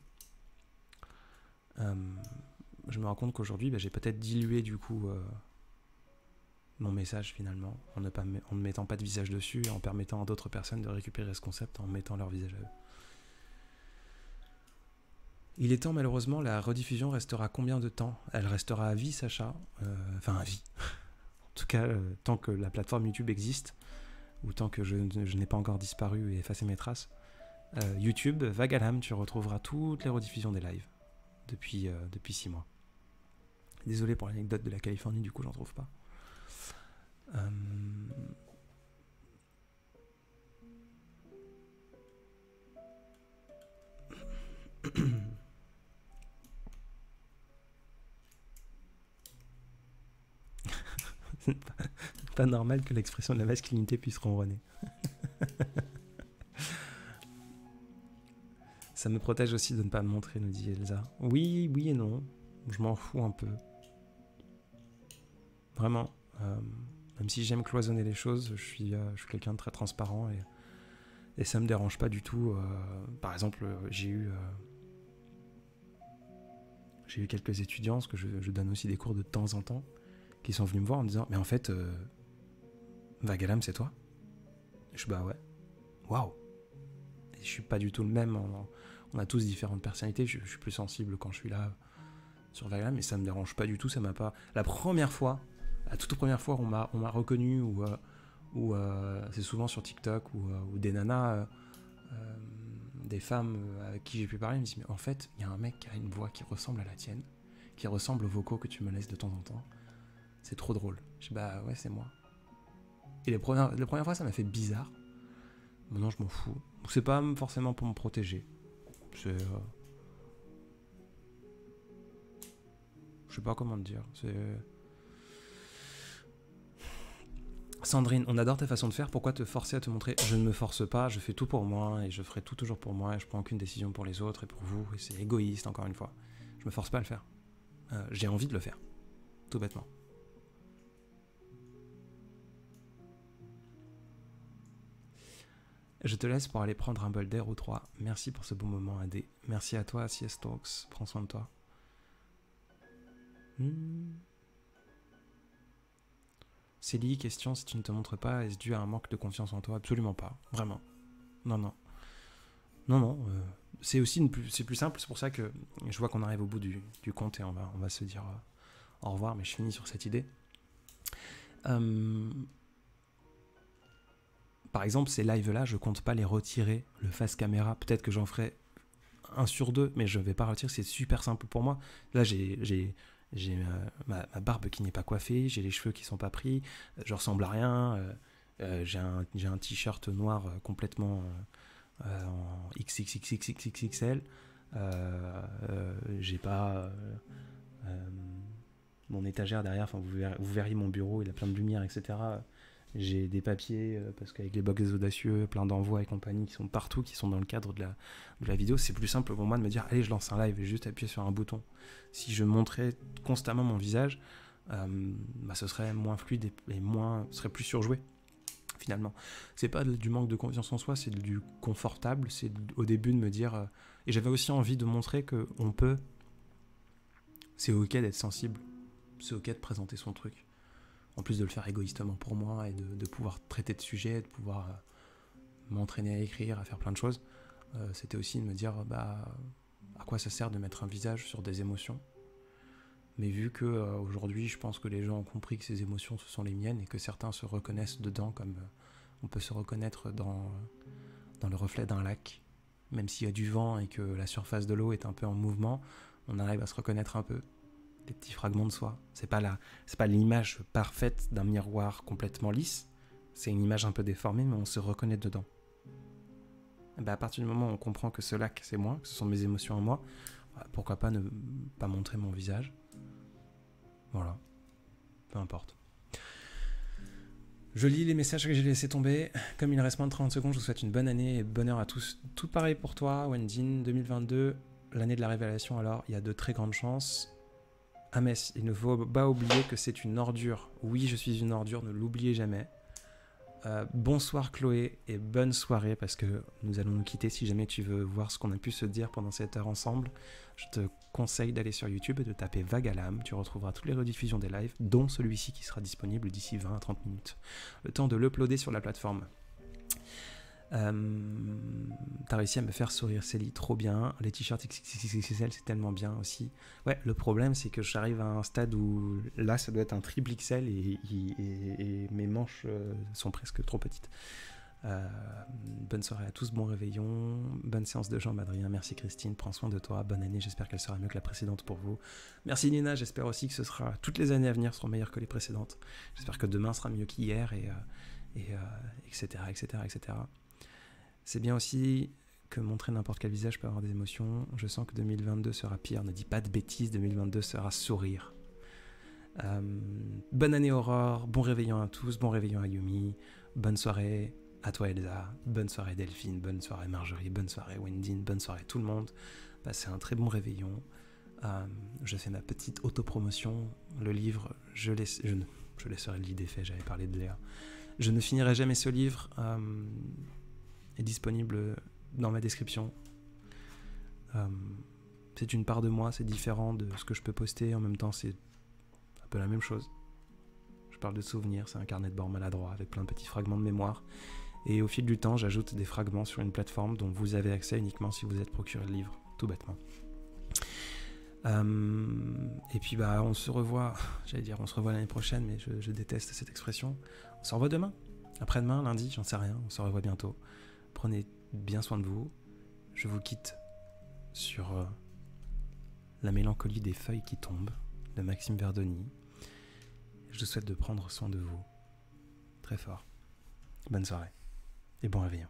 Je me rends compte qu'aujourd'hui, j'ai peut-être dilué du coup mon message finalement, en ne mettant pas de visage dessus et en permettant à d'autres personnes de récupérer ce concept en mettant leur visage à eux. Il est temps, malheureusement, la rediffusion restera combien de temps? Elle restera à vie, Sacha. Enfin, à vie. En tout cas, tant que la plateforme YouTube existe, ou tant que je n'ai pas encore disparu et effacé mes traces. YouTube, Vague à l'âme, tu retrouveras toutes les rediffusions des lives depuis 6 mois. Désolé pour l'anecdote de la Californie, du coup, j'en trouve pas. C'est pas normal que l'expression de la masculinité puisse ronronner. Ça me protège aussi de ne pas me montrer, nous dit Elsa. Oui et non. Je m'en fous un peu. Vraiment. Même si j'aime cloisonner les choses, je suis quelqu'un de très transparent et ça me dérange pas du tout. Par exemple, j'ai eu quelques étudiants, parce que je donne aussi des cours de temps en temps, qui sont venus me voir en me disant « Mais en fait, Vague à l'âme, c'est toi ?» Je suis ouais. Waouh. Je suis pas du tout le même. On a tous différentes personnalités. Je suis plus sensible quand je suis là sur Vague à l'âme, mais ça me dérange pas du tout. Ça m'a pas. La toute première fois, on m'a reconnu ou c'est souvent sur TikTok ou des nanas, des femmes avec qui j'ai pu parler, me disent mais en fait, il y a un mec qui a une voix qui ressemble à la tienne, qui ressemble aux vocaux que tu me laisses de temps en temps. C'est trop drôle. Je dis ouais, c'est moi. Et les premières fois, ça m'a fait bizarre. Maintenant, je m'en fous. C'est pas forcément pour me protéger. C'est... je sais pas comment te dire. C'est... Sandrine, on adore ta façon de faire. Pourquoi te forcer à te montrer? Je ne me force pas. Je fais tout pour moi et je ferai tout toujours pour moi. Et je prends aucune décision pour les autres et pour vous. Et c'est égoïste, encore une fois. Je me force pas à le faire. J'ai envie de le faire. Tout bêtement. Je te laisse pour aller prendre un bol d'air ou 3. Merci pour ce beau moment, Adé. Merci à toi, CS Talks. Prends soin de toi. Célie, question, si tu ne te montres pas, est-ce dû à un manque de confiance en toi? Absolument pas. Vraiment. Non. C'est aussi c'est plus simple. C'est pour ça que je vois qu'on arrive au bout du compte et on va se dire au revoir, mais je finis sur cette idée. Par exemple, ces lives-là, je compte pas les retirer, le face caméra. Peut-être que j'en ferai 1 sur 2, mais je vais pas retirer, c'est super simple pour moi. Là, j'ai ma barbe qui n'est pas coiffée, j'ai les cheveux qui sont pas pris, je ressemble à rien, j'ai un t-shirt noir complètement en XXXXXXL, j'ai pas mon étagère derrière, enfin vous verriez mon bureau, il a plein de lumière, etc. J'ai des papiers, parce qu'avec les box des audacieux, plein d'envois et compagnie qui sont partout, qui sont dans le cadre de la vidéo, c'est plus simple pour moi de me dire, allez, je lance un live et juste appuyer sur un bouton. Si je montrais constamment mon visage, ce serait moins fluide et serait plus surjoué, finalement. C'est pas du manque de confiance en soi, c'est du confortable, c'est au début de me dire... et j'avais aussi envie de montrer qu'on peut... C'est ok d'être sensible, c'est ok de présenter son truc. En plus de le faire égoïstement pour moi et de pouvoir traiter de sujets, de pouvoir m'entraîner à écrire, à faire plein de choses, c'était aussi de me dire à quoi ça sert de mettre un visage sur des émotions. Mais vu que aujourd'hui je pense que les gens ont compris que ces émotions ce sont les miennes et que certains se reconnaissent dedans, comme on peut se reconnaître dans le reflet d'un lac, même s'il y a du vent et que la surface de l'eau est un peu en mouvement, on arrive à se reconnaître un peu. Les petits fragments de soi. C'est pas l'image parfaite d'un miroir complètement lisse, c'est une image un peu déformée, mais on se reconnaît dedans. Et à partir du moment où on comprend que ce lac, c'est moi, que ce sont mes émotions en moi, pourquoi pas ne pas montrer mon visage. Voilà. Peu importe. Je lis les messages que j'ai laissés tomber. Comme il reste moins de 30 secondes, je vous souhaite une bonne année et bonheur à tous. Tout pareil pour toi, Wendine. 2022, l'année de la révélation, alors, il y a de très grandes chances. Amès, il ne faut pas oublier que c'est une ordure. Oui, je suis une ordure, ne l'oubliez jamais. Bonsoir Chloé et bonne soirée, parce que nous allons nous quitter. Si jamais tu veux voir ce qu'on a pu se dire pendant cette heure ensemble, je te conseille d'aller sur YouTube et de taper Vague à l'âme. Tu retrouveras toutes les rediffusions des lives, dont celui-ci qui sera disponible d'ici 20 à 30 minutes. Le temps de l'uploader sur la plateforme. T'as réussi à me faire sourire, Célie, trop bien. Les t-shirts XXXL, c'est tellement bien aussi. Ouais, le problème, c'est que j'arrive à un stade où là, ça doit être un triple XL et mes manches sont presque trop petites. Bonne soirée à tous, bon réveillon, bonne séance de jambes, Adrien. Merci Christine, prends soin de toi, bonne année, j'espère qu'elle sera mieux que la précédente pour vous. Merci Nina, j'espère aussi que toutes les années à venir seront meilleures que les précédentes. J'espère que demain sera mieux qu'hier et etc., etc., etc. C'est bien aussi que montrer n'importe quel visage peut avoir des émotions. Je sens que 2022 sera pire. Ne dis pas de bêtises, 2022 sera sourire. Bonne année Aurore, bon réveillon à tous, bon réveillon à Yumi, bonne soirée à toi Elsa, bonne soirée Delphine, bonne soirée Marjorie, bonne soirée Wendine, bonne soirée tout le monde. Passez un très bon réveillon. Je fais ma petite autopromotion. Le livre, je laisserai l'idée fait, j'avais parlé de Léa. Je ne finirai jamais ce livre. Est disponible dans ma description. C'est une part de moi, c'est différent de ce que je peux poster, en même temps c'est un peu la même chose. Je parle de souvenirs, c'est un carnet de bord maladroit avec plein de petits fragments de mémoire, et au fil du temps j'ajoute des fragments sur une plateforme dont vous avez accès uniquement si vous êtes procuré le livre, tout bêtement. Et puis on se revoit, on se revoit l'année prochaine, mais je déteste cette expression. On se revoit demain, après-demain, lundi, j'en sais rien, on se revoit bientôt. Prenez bien soin de vous. Je vous quitte sur La mélancolie des feuilles qui tombent de Maxime Verdoni. Je vous souhaite de prendre soin de vous très fort. Bonne soirée et bon réveillon.